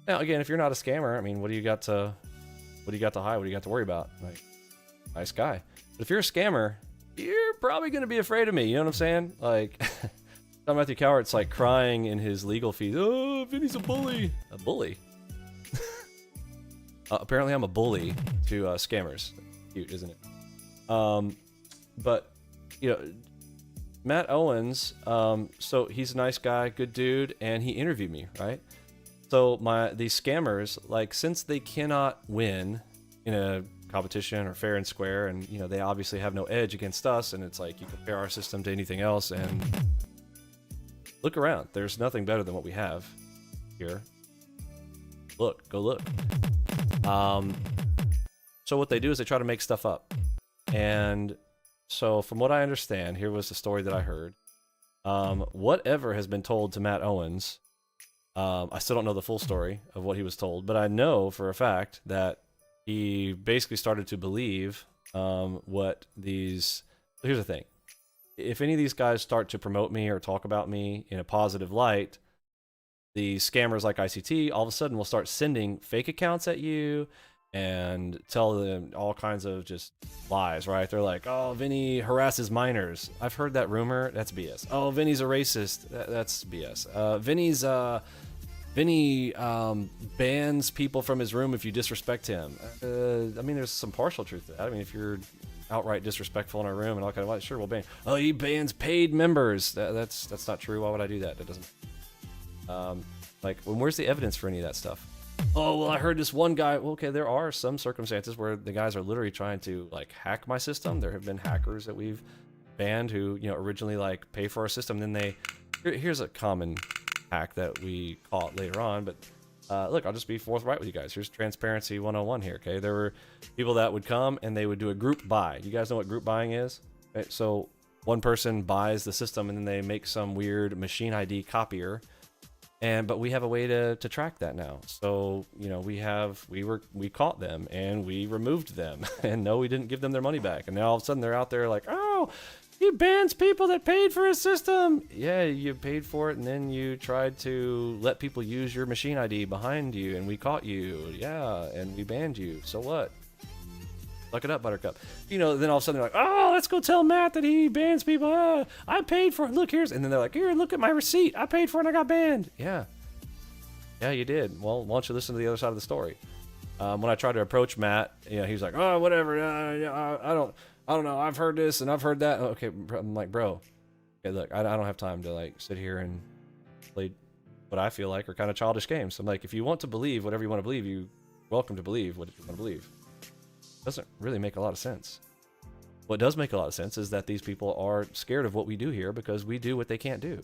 Now, again, if you're not a scammer, I mean, what do you got to hide? What do you got to worry about? Like, nice guy. But if you're a scammer, you're probably going to be afraid of me. You know what I'm saying? Like, John Matthew Cowart's like crying in his legal fees. Oh, Vinny's a bully. A bully? Apparently, I'm a bully to scammers. Cute, isn't it? But, you know, Matt Owens, so he's a nice guy, good dude, and he interviewed me, right? So these scammers, like, since they cannot win in a competition or fair and square, and, you know, they obviously have no edge against us, and it's like you compare our system to anything else, and look around. There's nothing better than what we have here. Look, go look. So what they do is they try to make stuff up. And so from what I understand, here was the story that I heard. Whatever has been told to Matt Owens, I still don't know the full story of what he was told, but I know for a fact that he basically started to believe what these... Here's the thing. If any of these guys start to promote me or talk about me in a positive light, the scammers like ICT all of a sudden will start sending fake accounts at you and tell them all kinds of just lies, right? They're like, oh, Vinny harasses minors. I've heard that rumor. That's BS. Oh, Vinny's a racist. That's BS. Vinny bans people from his room if you disrespect him. I mean, there's some partial truth to that. I mean, if you're outright disrespectful in our room and all kind of like, sure, we'll ban. Oh, he bans paid members. That's not true. Why would I do that? That doesn't. Like, where's the evidence for any of that stuff? Oh, well, I heard this one guy. Well, okay, there are some circumstances where the guys are literally trying to like hack my system. There have been hackers that we've banned who, you know, originally like pay for our system. Then here's a common hack that we caught later on. But look, I'll just be forthright with you guys. Here's transparency 101 here. Okay, there were people that would come and they would do a group buy. You guys know what group buying is? Okay, so one person buys the system and then they make some weird machine ID copier. But we have a way to track that now. So, you know, we caught them and we removed them, and no, we didn't give them their money back. And now all of a sudden they're out there like, oh, he bans people that paid for his system. Yeah, you paid for it and then you tried to let people use your machine ID behind you and we caught you. Yeah, and we banned you. So what? Suck it up, Buttercup. You know, then all of a sudden they're like, oh, let's go tell Matt that he bans people. I paid for it. Look, here's... And then they're like, here, look at my receipt. I paid for it and I got banned. Yeah. Yeah, you did. Well, why don't you listen to the other side of the story? When I tried to approach Matt, you know, he was like, oh, whatever. I don't know. I've heard this and I've heard that. Okay, I'm like, bro. Okay, look, I don't have time to like sit here and play what I feel like are kind of childish games. So I'm like, if you want to believe whatever you want to believe, you're welcome to believe what you want to believe. Doesn't really make a lot of sense. What does make a lot of sense is that these people are scared of what we do here because we do what they can't do.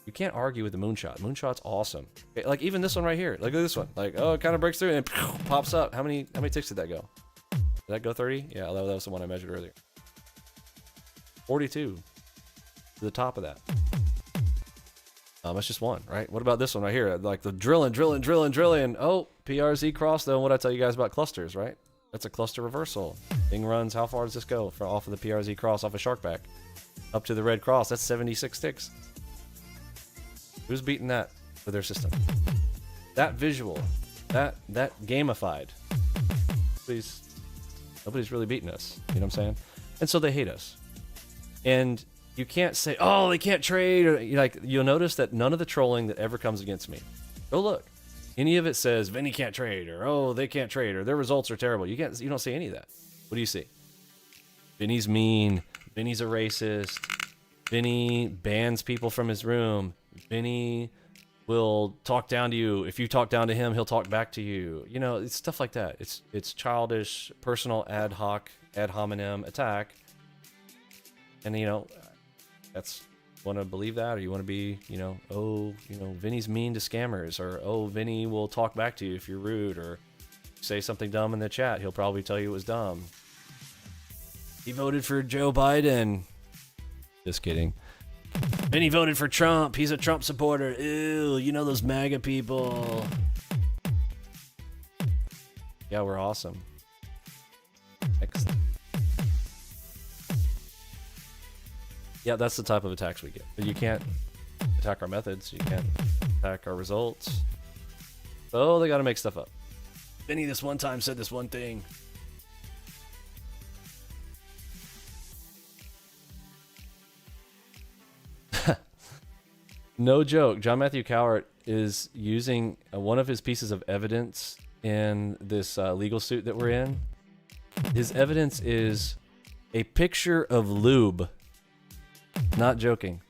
You can't argue with the moonshot. Moonshot's awesome. Okay, like even this one right here. Look at this one. Like, oh, it kind of breaks through and it pops up. How many ticks did that go? Did that go 30? Yeah, that was the one I measured earlier. 42 to the top of that. That's just one, right? What about this one right here? Like the drilling. Oh, PRZ cross though. What I tell you guys about clusters, right? That's a cluster reversal. Thing runs. How far does this go? Off of the PRZ cross, off of Sharkback, up to the red cross. That's 76 ticks. Who's beating that for their system? That visual, that gamified. Nobody's really beating us. You know what I'm saying? And so they hate us. And you can't say, oh, they can't trade. Or, like, you'll notice that none of the trolling that ever comes against me. Go look. Any of it says Vinny can't trade, or oh, they can't trade, or their results are terrible. You don't see any of that. What do you see? Vinny's mean. Vinny's a racist. Vinny bans people from his room. Vinny will talk down to you. If you talk down to him, he'll talk back to you. You know, it's stuff like that. It's childish, personal, ad hoc, ad hominem attack. And you know, that's want to believe that, or you want to be, Vinny's mean to scammers, or oh, Vinny will talk back to you if you're rude, or say something dumb in the chat. He'll probably tell you it was dumb. He voted for Joe Biden. Just kidding. Vinny voted for Trump. He's a Trump supporter. Ew, you know those MAGA people. Yeah, we're awesome. Excellent. Yeah, that's the type of attacks we get. But you can't attack our methods. You can't attack our results. Oh, they got to make stuff up. Vinny this one time said this one thing. No joke. John Matthew Cowart is using one of his pieces of evidence in this legal suit that we're in. His evidence is a picture of lube. Not joking.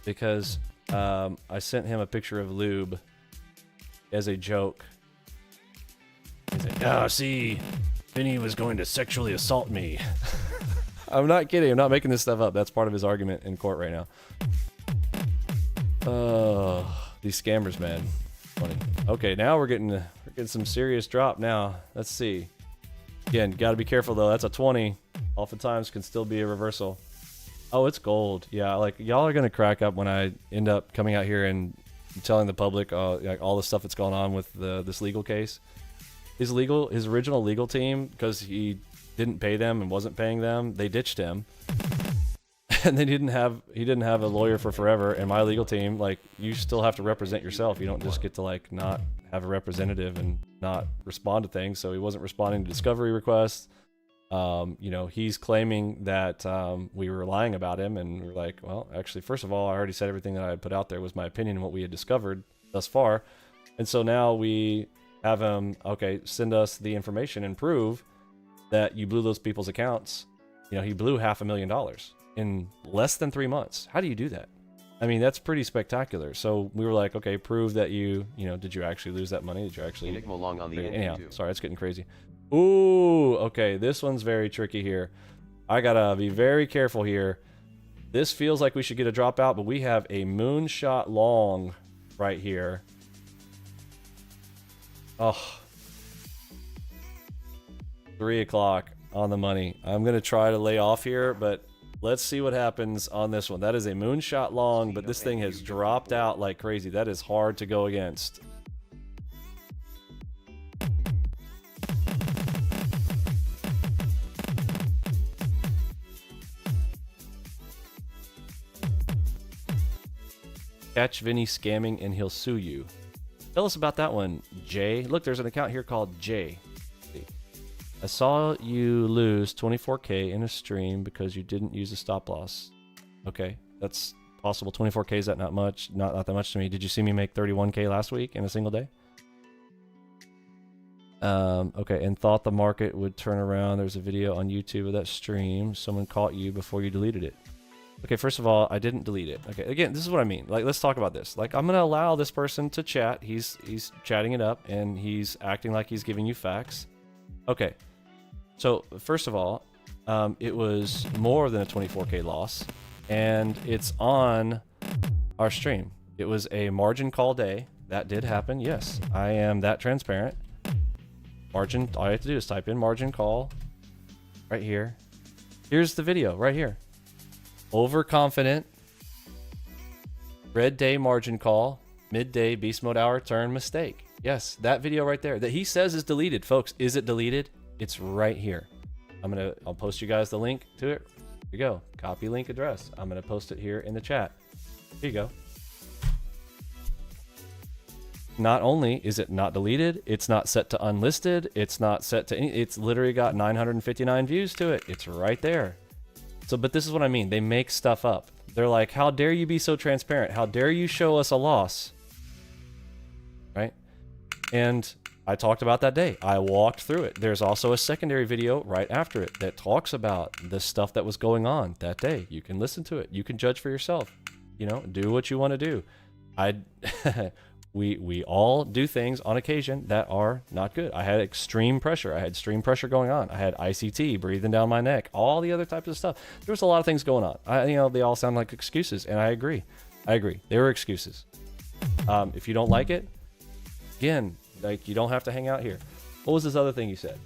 Because I sent him a picture of lube as a joke. He's like, oh, see, Vinny was going to sexually assault me. I'm not kidding. I'm not making this stuff up. That's part of his argument in court right now. Oh, these scammers, man. Funny. Okay, now we're getting some serious drop now. Let's see. Again, got to be careful though. That's a 20. Oftentimes can still be a reversal. Oh, it's gold. Yeah, like y'all are gonna crack up when I end up coming out here and telling the public like all the stuff that's going on with this legal case. His original legal team, because he didn't pay them and wasn't paying them, they ditched him. And he didn't have a lawyer for forever. And my legal team, like, you still have to represent yourself. You don't just get to like not have a representative and not respond to things. So he wasn't responding to discovery requests. He's claiming that we were lying about him, and we're like, well, actually, first of all, I already said everything that I had put out there was my opinion and what we had discovered thus far. And so now we have him, okay, send us the information and prove that you blew those people's accounts. You know, he blew $500,000 in less than 3 months. How do you do that? I mean, that's pretty spectacular. So we were like, okay, prove that did you actually lose that money? Did you actually... Enigma long on the anyhow, sorry, it's getting crazy. Ooh, okay, this one's very tricky here. I gotta be very careful here. This feels like we should get a dropout, but we have a moonshot long right here. Oh. 3 o'clock on the money. I'm gonna try to lay off here, but let's see what happens on this one. That is a moonshot long, but this thing has dropped out like crazy. That is hard to go against. Catch Vinny scamming and he'll sue you. Tell us about that one, Jay. Look, there's an account here called Jay. I saw you lose 24K in a stream because you didn't use a stop loss. Okay, that's possible. 24K, is that not much? Not that much to me. Did you see me make 31K last week in a single day? Okay, and thought the market would turn around. There's a video on YouTube of that stream. Someone caught you before you deleted it. Okay, first of all, I didn't delete it. Okay, again, this is what I mean. Like, let's talk about this. Like, I'm gonna allow this person to chat. He's chatting it up, and he's acting like he's giving you facts. Okay, so first of all, it was more than a 24K loss, and it's on our stream. It was a margin call day. That did happen. Yes, I am that transparent. Margin. All you have to do is type in margin call right here. Here's the video right here. Overconfident Red day margin call, midday beast mode hour turn mistake. Yes, that video right there that he says is deleted. Folks, is it deleted? It's right here. I'll post you guys the link to it. Here you go. Copy link address. I'm gonna post it here in the chat. Here you go. Not only is it not deleted, it's not set to unlisted, it's not set to any, it's literally got 959 views to it. It's right there. So, but this is what I mean. They make stuff up. They're like, how dare you be so transparent? How dare you show us a loss? Right? And I talked about that day. I walked through it. There's also a secondary video right after it that talks about the stuff that was going on that day. You can listen to it. You can judge for yourself. You know, do what you want to do. We all do things on occasion that are not good. I had extreme pressure. I had stream pressure going on. I had ICT breathing down my neck. All the other types of stuff. There was a lot of things going on. You know, they all sound like excuses, and I agree. They were excuses. If you don't like it, again, like, you don't have to hang out here. What was this other thing you said?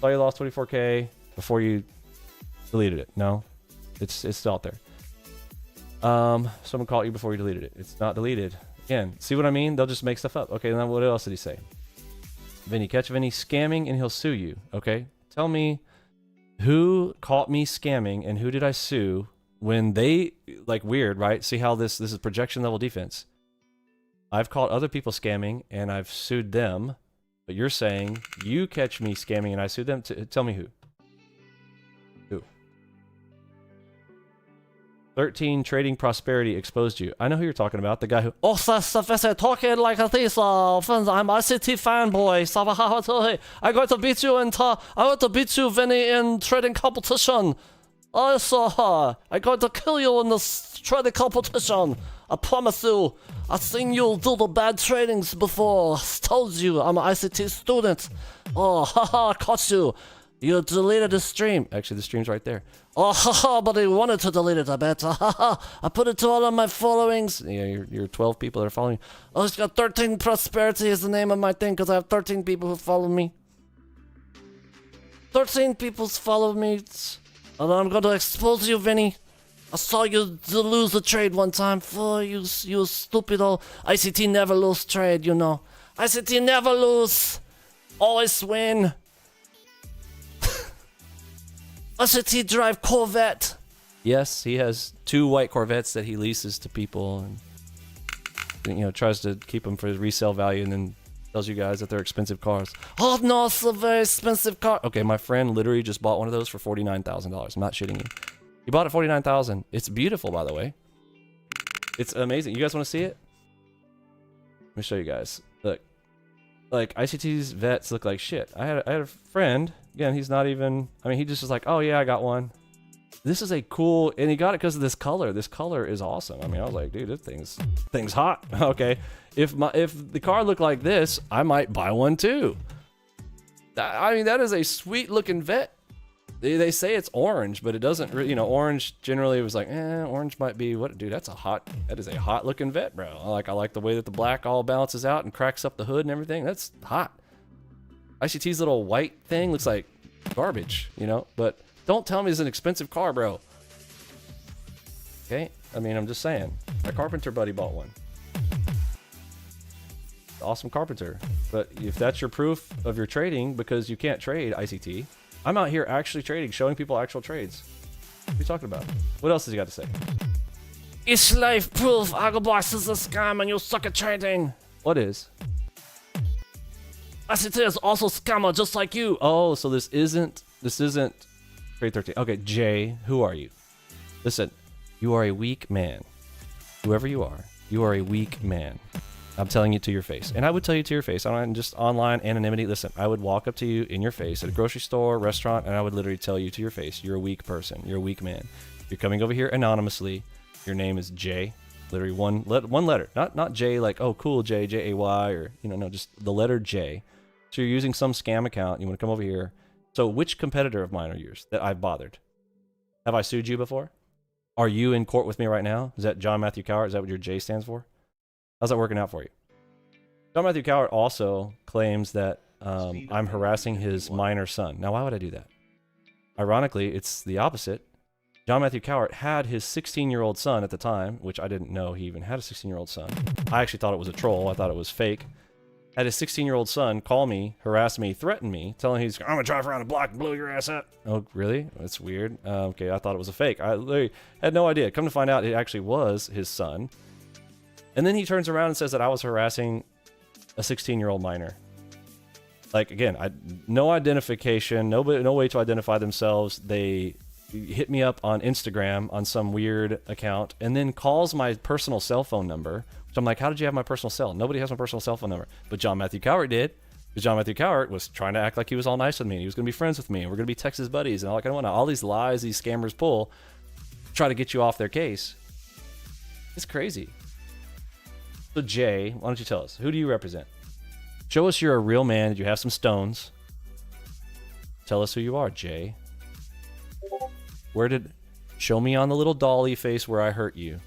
Oh, you lost 24K before you deleted it. No, it's still out there. Someone caught you before you deleted it. It's not deleted. Again, see what I mean? They'll just make stuff up. Okay, then what else did he say? Vinny, catch Vinny scamming and he'll sue you. Okay, tell me who caught me scamming and who did I sue when they, like, weird, right? See how this is projection level defense. I've caught other people scamming and I've sued them, but you're saying you catch me scamming and I sued them. Tell me who. 13 Trading Prosperity exposed you. I know who you're talking about. The guy who... Oh, talking like this. I'm ICT fanboy. I'm going to beat you I'm going to beat you, Vinny, in trading competition. I'm going to kill you in this trading competition. I promise you. I've seen you do the bad tradings before. I told you I'm an ICT student. Oh, haha, caught you. You deleted the stream. Actually, the stream's right there. Oh, haha, but I wanted to delete it, I bet. I put it to all of my followings. Yeah, your 12 people that are following. Oh, it's got 13 Prosperity is the name of my thing, because I have 13 people who follow me. 13 people follow me. And I'm going to expose you, Vinny. I saw you lose a trade one time. Oh, you stupid old... ICT never lose trade, you know. ICT never lose. Always win. ICT drive Corvette. Yes, he has 2 white Corvettes that he leases to people, and, you know, tries to keep them for his resale value, and then tells you guys that they're expensive cars. Oh no, it's a very expensive car. Okay, my friend literally just bought one of those for $49,000. I'm not shitting you. He bought it $49,000. It's beautiful, by the way. It's amazing. You guys want to see it? Let me show you guys. Look, like, ICT's vets look like shit. I had a friend. Again, he's not even... I mean, he just was like, oh yeah, I got one. This is a cool... And he got it because of this color. This color is awesome. I mean, I was like, dude, this thing's hot. Okay. If the car looked like this, I might buy one too. I mean, that is a sweet looking vet. They say it's orange, but it doesn't really... You know, orange generally was like, orange might be... What, dude, that is a hot looking vet, bro. I like the way that the black all balances out and cracks up the hood and everything. That's hot. ICT's little white thing looks like garbage, you know? But don't tell me it's an expensive car, bro. Okay? I mean, I'm just saying. My carpenter buddy bought one. Awesome carpenter. But if that's your proof of your trading, because you can't trade ICT, I'm out here actually trading, showing people actual trades. What are you talking about? What else has he got to say? It's life proof. ALGO is a scam and you suck at trading. What is? ICT is also scammer just like you. Oh, so this isn't Trade 13. Okay, Jay, who are you? Listen, you are a weak man. Whoever you are a weak man. I'm telling you to your face. And I would tell you to your face. I'm just online anonymity. Listen, I would walk up to you in your face at a grocery store, restaurant, and I would literally tell you to your face, you're a weak person. You're a weak man. You're coming over here anonymously. Your name is Jay. Literally one letter. Not J like, oh, cool, J, J-A-Y, or, you know, no, just the letter J. So you're using some scam account. You want to come over here. So which competitor of mine are yours that I've bothered? Have I sued you before? Are you in court with me right now? Is that John Matthew Cowart? Is that what your J stands for? How's that working out for you? John Matthew Cowart also claims that I'm harassing his minor son. Now, why would I do that? Ironically, it's the opposite. John Matthew Cowart had his 16-year-old son at the time, which I didn't know he even had a 16-year-old son. I actually thought it was a troll. I thought it was fake. Had his 16-year-old son call me, harass me, threaten me, telling he's, I'm gonna drive around the block and blow your ass up. Oh, really? That's weird. Okay, I thought it was a fake. I literally had no idea. Come to find out, it actually was his son. And then he turns around and says that I was harassing a 16-year-old minor. Like, again, no identification, no way to identify themselves. They hit me up on Instagram on some weird account and then calls my personal cell phone number. So I'm like, how did you have my personal cell? Nobody has my personal cell phone number. But John Matthew Cowart did. Because John Matthew Cowart was trying to act like he was all nice with me. He was going to be friends with me. And we're going to be Texas buddies and all that kind of whatnot. All these lies these scammers pull, try to get you off their case. It's crazy. So Jay, why don't you tell us? Who do you represent? Show us you're a real man. Did you have some stones? Tell us who you are, Jay. Show me on the little dolly face where I hurt you.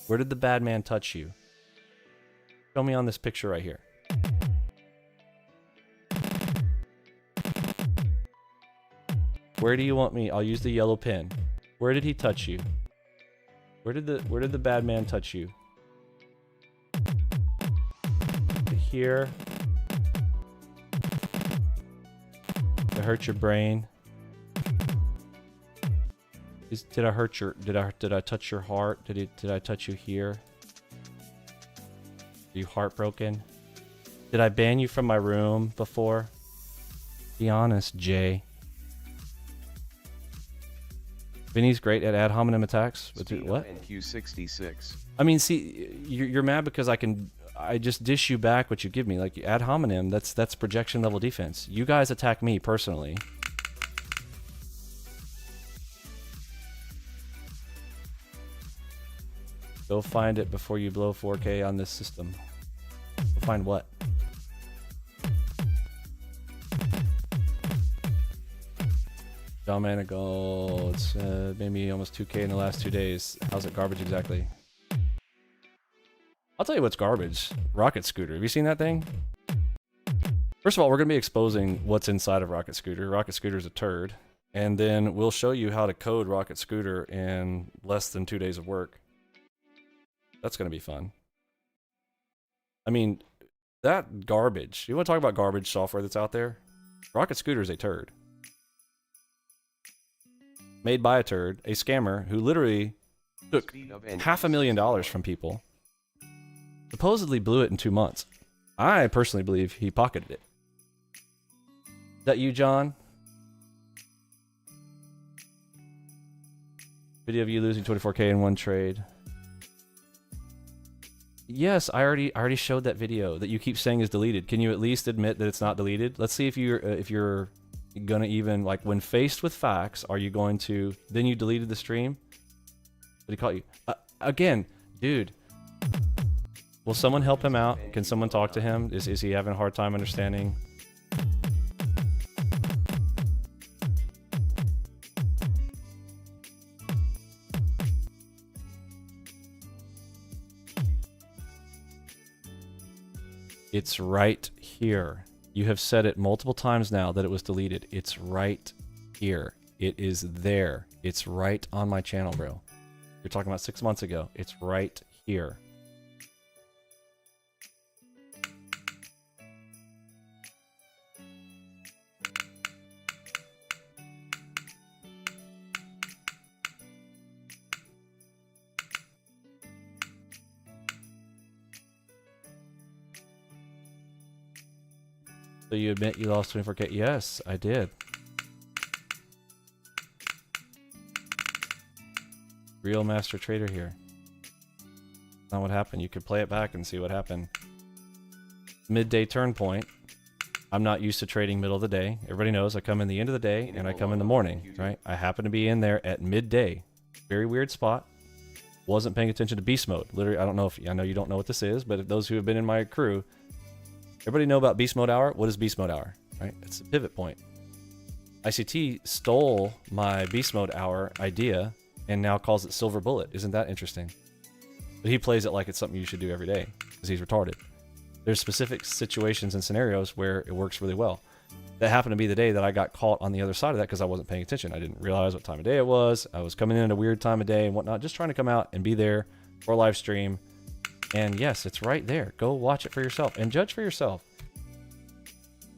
Where did the bad man touch you? Show me on this picture right here. Where do you want me? I'll use the yellow pen. Where did he touch you? Where did the bad man touch you? Here. To hurt your brain. Did I hurt your? Did I touch your heart? Did I touch you here? Are you heartbroken? Did I ban you from my room before? Be honest, Jay. Vinny's great at ad hominem attacks. But dude, what? NQ66. I mean, see, you're mad because I just dish you back what you give me. Like ad hominem, that's projection level defense. You guys attack me personally. Go find it before you blow 4K on this system. Go find what? John Manigault, it's made me almost 2K in the last 2 days. How's it garbage exactly? I'll tell you what's garbage. Rocket Scooter. Have you seen that thing? First of all, we're going to be exposing what's inside of Rocket Scooter. Rocket Scooter's a turd. And then we'll show you how to code Rocket Scooter in less than 2 days of work. That's going to be fun. I mean, that garbage. You want to talk about garbage software that's out there? Rocket Scooter is a turd. Made by a turd, a scammer who literally took $500,000 from people. Supposedly blew it in 2 months. I personally believe he pocketed it. Is that you, John? Video of you losing 24K in one trade. Yes, I already showed that video that you keep saying is deleted. Can you at least admit that it's not deleted? Let's see if you're gonna even, like, when faced with facts, are you going to? Then you deleted the stream. What did he call you? Again, dude. Will someone help him out? Can someone talk to him? Is he having a hard time understanding? It's right here. You have said it multiple times now that it was deleted. It's right here. It is there. It's right on my channel, bro. You're talking about 6 months ago. It's right here. So you admit you lost 24K? Yes, I did. Real master trader here. That's not what happened. You could play it back and see what happened. Midday turn point. I'm not used to trading middle of the day. Everybody knows I come in the end of the day and I come in the morning, right? I happen to be in there at midday. Very weird spot. Wasn't paying attention to beast mode. Literally, I know you don't know what this is, but if those who have been in my crew, everybody know about beast mode hour? What is beast mode hour? Right? It's a pivot point. ICT stole my beast mode hour idea and now calls it silver bullet. Isn't that interesting? But he plays it like it's something you should do every day because he's retarded. There's specific situations and scenarios where it works really well. that happened to be the day that I got caught on the other side of that because I wasn't paying attention. I didn't realize what time of day it was. I was coming in at a weird time of day and whatnot, just trying to come out and be there for a live stream. And yes, it's right there. Go watch it for yourself and judge for yourself.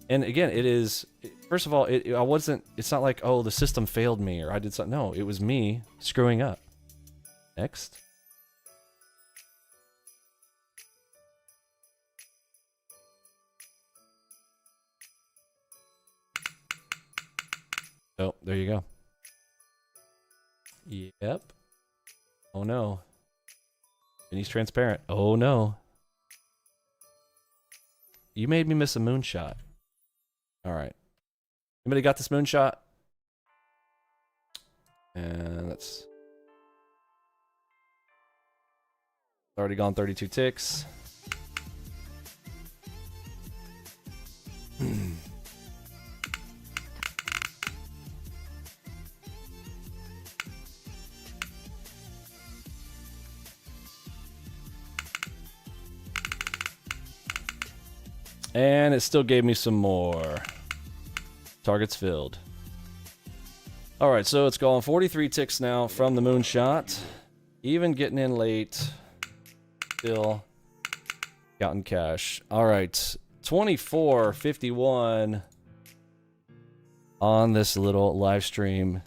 And again, it is, first of all, it's not like, oh, the system failed me or I did something. No, it was me screwing up. Next. Oh, there you go. Yep. Oh no. And he's transparent. Oh no. You made me miss a moonshot. Alright. Anybody got this moonshot? And that's already gone 32 ticks. And it still gave me some more. Targets filled. Alright, so it's gone 43 ticks now from the moonshot. Even getting in late. Still counting cash. Alright, 24.51 on this little live stream.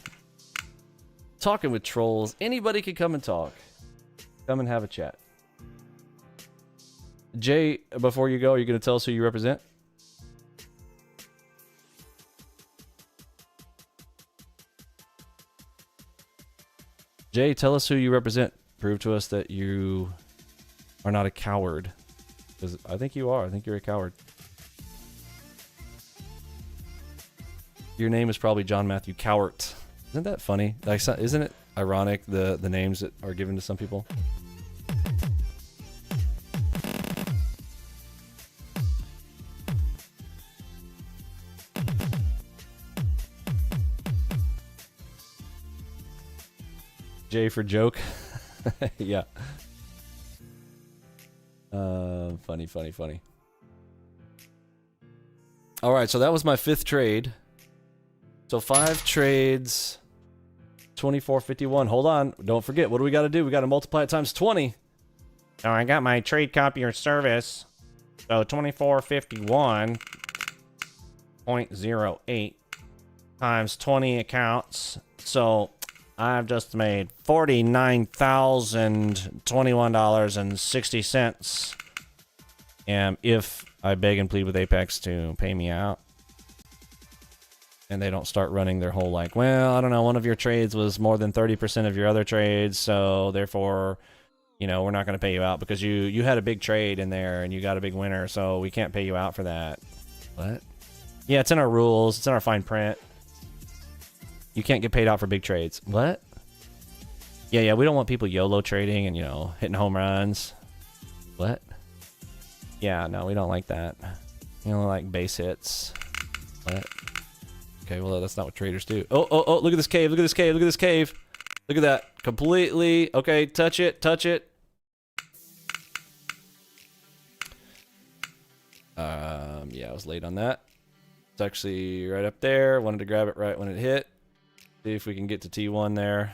Talking with trolls. Anybody can come and talk. Come and have a chat. Jay, before you go, are you going to tell us who you represent? Jay, tell us who you represent. Prove to us that you are not a coward. Because I think you are. I think you're a coward. Your name is probably John Matthew Cowart. Isn't that funny? Like, isn't it ironic, the names that are given to some people? J for joke. Yeah. Funny. All right, so that was my 5th trade. So 5 trades, 24.51. Hold on, don't forget. What do we got to do? We got to multiply it times 20. So I got my trade copier service. So 2451.08 times 20 accounts. So I've just made $49,021.60. And if I beg and plead with Apex to pay me out, and they don't start running their whole like, well, I don't know, one of your trades was more than 30% of your other trades, so therefore, you know, we're not going to pay you out because you had a big trade in there and you got a big winner, so we can't pay you out for that. What? Yeah, it's in our rules. It's in our fine print. You can't get paid out for big trades. What? Yeah, we don't want people YOLO trading and, you know, hitting home runs. What? Yeah, no, we don't like that. We only like base hits. What? Okay, well, that's not what traders do. Oh, look at this cave. Look at this cave. Look at this cave. Look at that. Completely. Okay, touch it. Touch it. Yeah, I was late on that. It's actually right up there. Wanted to grab it right when it hit. See if we can get to T1 there.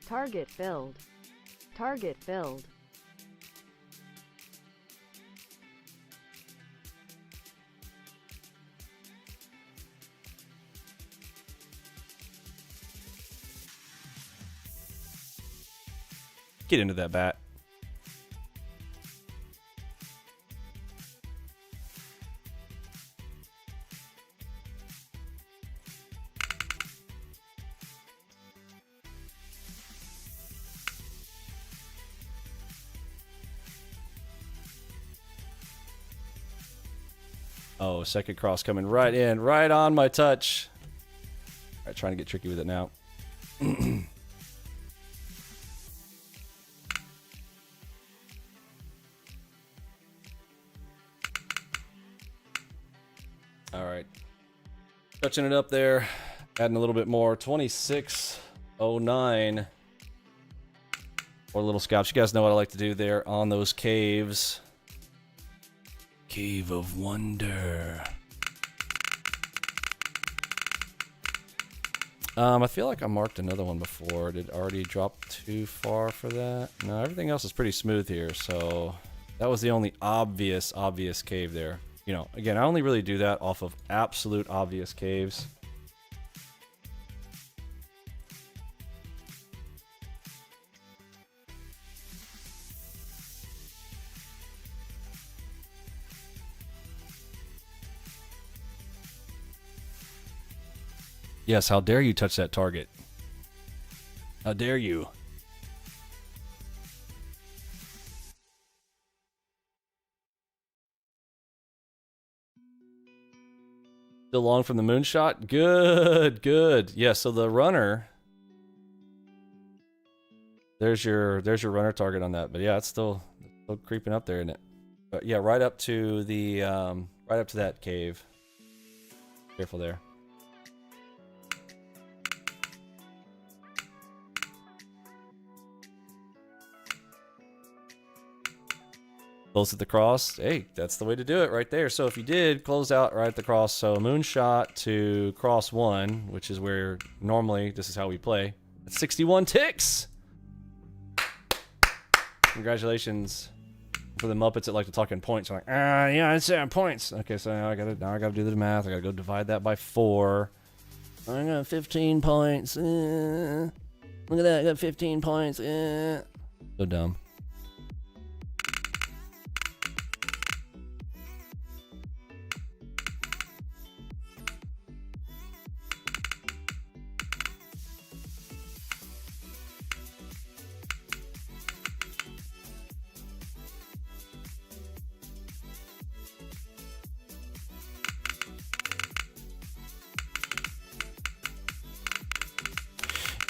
Target filled. Target filled. Get into that bat. Oh, second cross coming right in, right on my touch. All right, trying to get tricky with it now. All right, touching it up there, adding a little bit more. 26.09. Or little scalps. You guys know what I like to do there on those caves. Cave of Wonder. I feel like I marked another one before. Did it already drop too far for that? No, everything else is pretty smooth here, so that was the only obvious cave there. You know, again, I only really do that off of absolute obvious caves. Yes, how dare you touch that target? How dare you? Still long from the moonshot? Good, good. Yeah, so the runner. There's your runner target on that. But yeah, it's still creeping up there, isn't it? But yeah, right up to the right up to that cave. Careful there. Close at the cross. Hey, that's the way to do it right there. So if you did close out right at the cross, so moonshot to cross 1, which is where normally this is how we play. That's 61 ticks. Congratulations for the Muppets that like to talk in points. I'm like, yeah, it's points. Okay, so now I gotta do the math. I gotta go divide that by 4. I got 15 points. Look at that, I got 15 points. So dumb.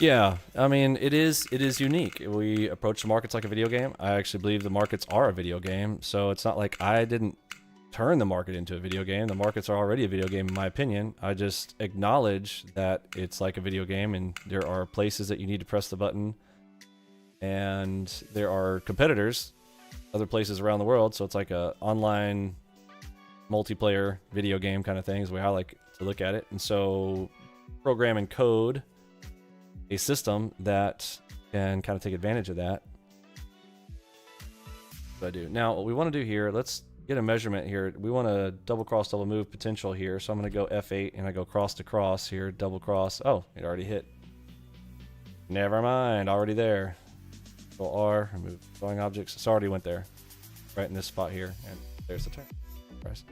Yeah, I mean, it is unique. We approach the markets like a video game. I actually believe the markets are a video game, so it's not like I didn't turn the market into a video game. The markets are already a video game, in my opinion. I just acknowledge that it's like a video game, and there are places that you need to press the button, and there are competitors, other places around the world, so it's like a online multiplayer video game kind of thing is the way I like to look at it. And so program and code a system that can kind of take advantage of that. What I do. Now, what we want to do here, let's get a measurement here. We want to double cross, double move potential here. So I'm going to go F8 and I go cross to cross here, double cross. Oh, it already hit. Never mind, already there. Control R, remove drawing objects. It's already went there. Right in this spot here. And there's the turn. Price.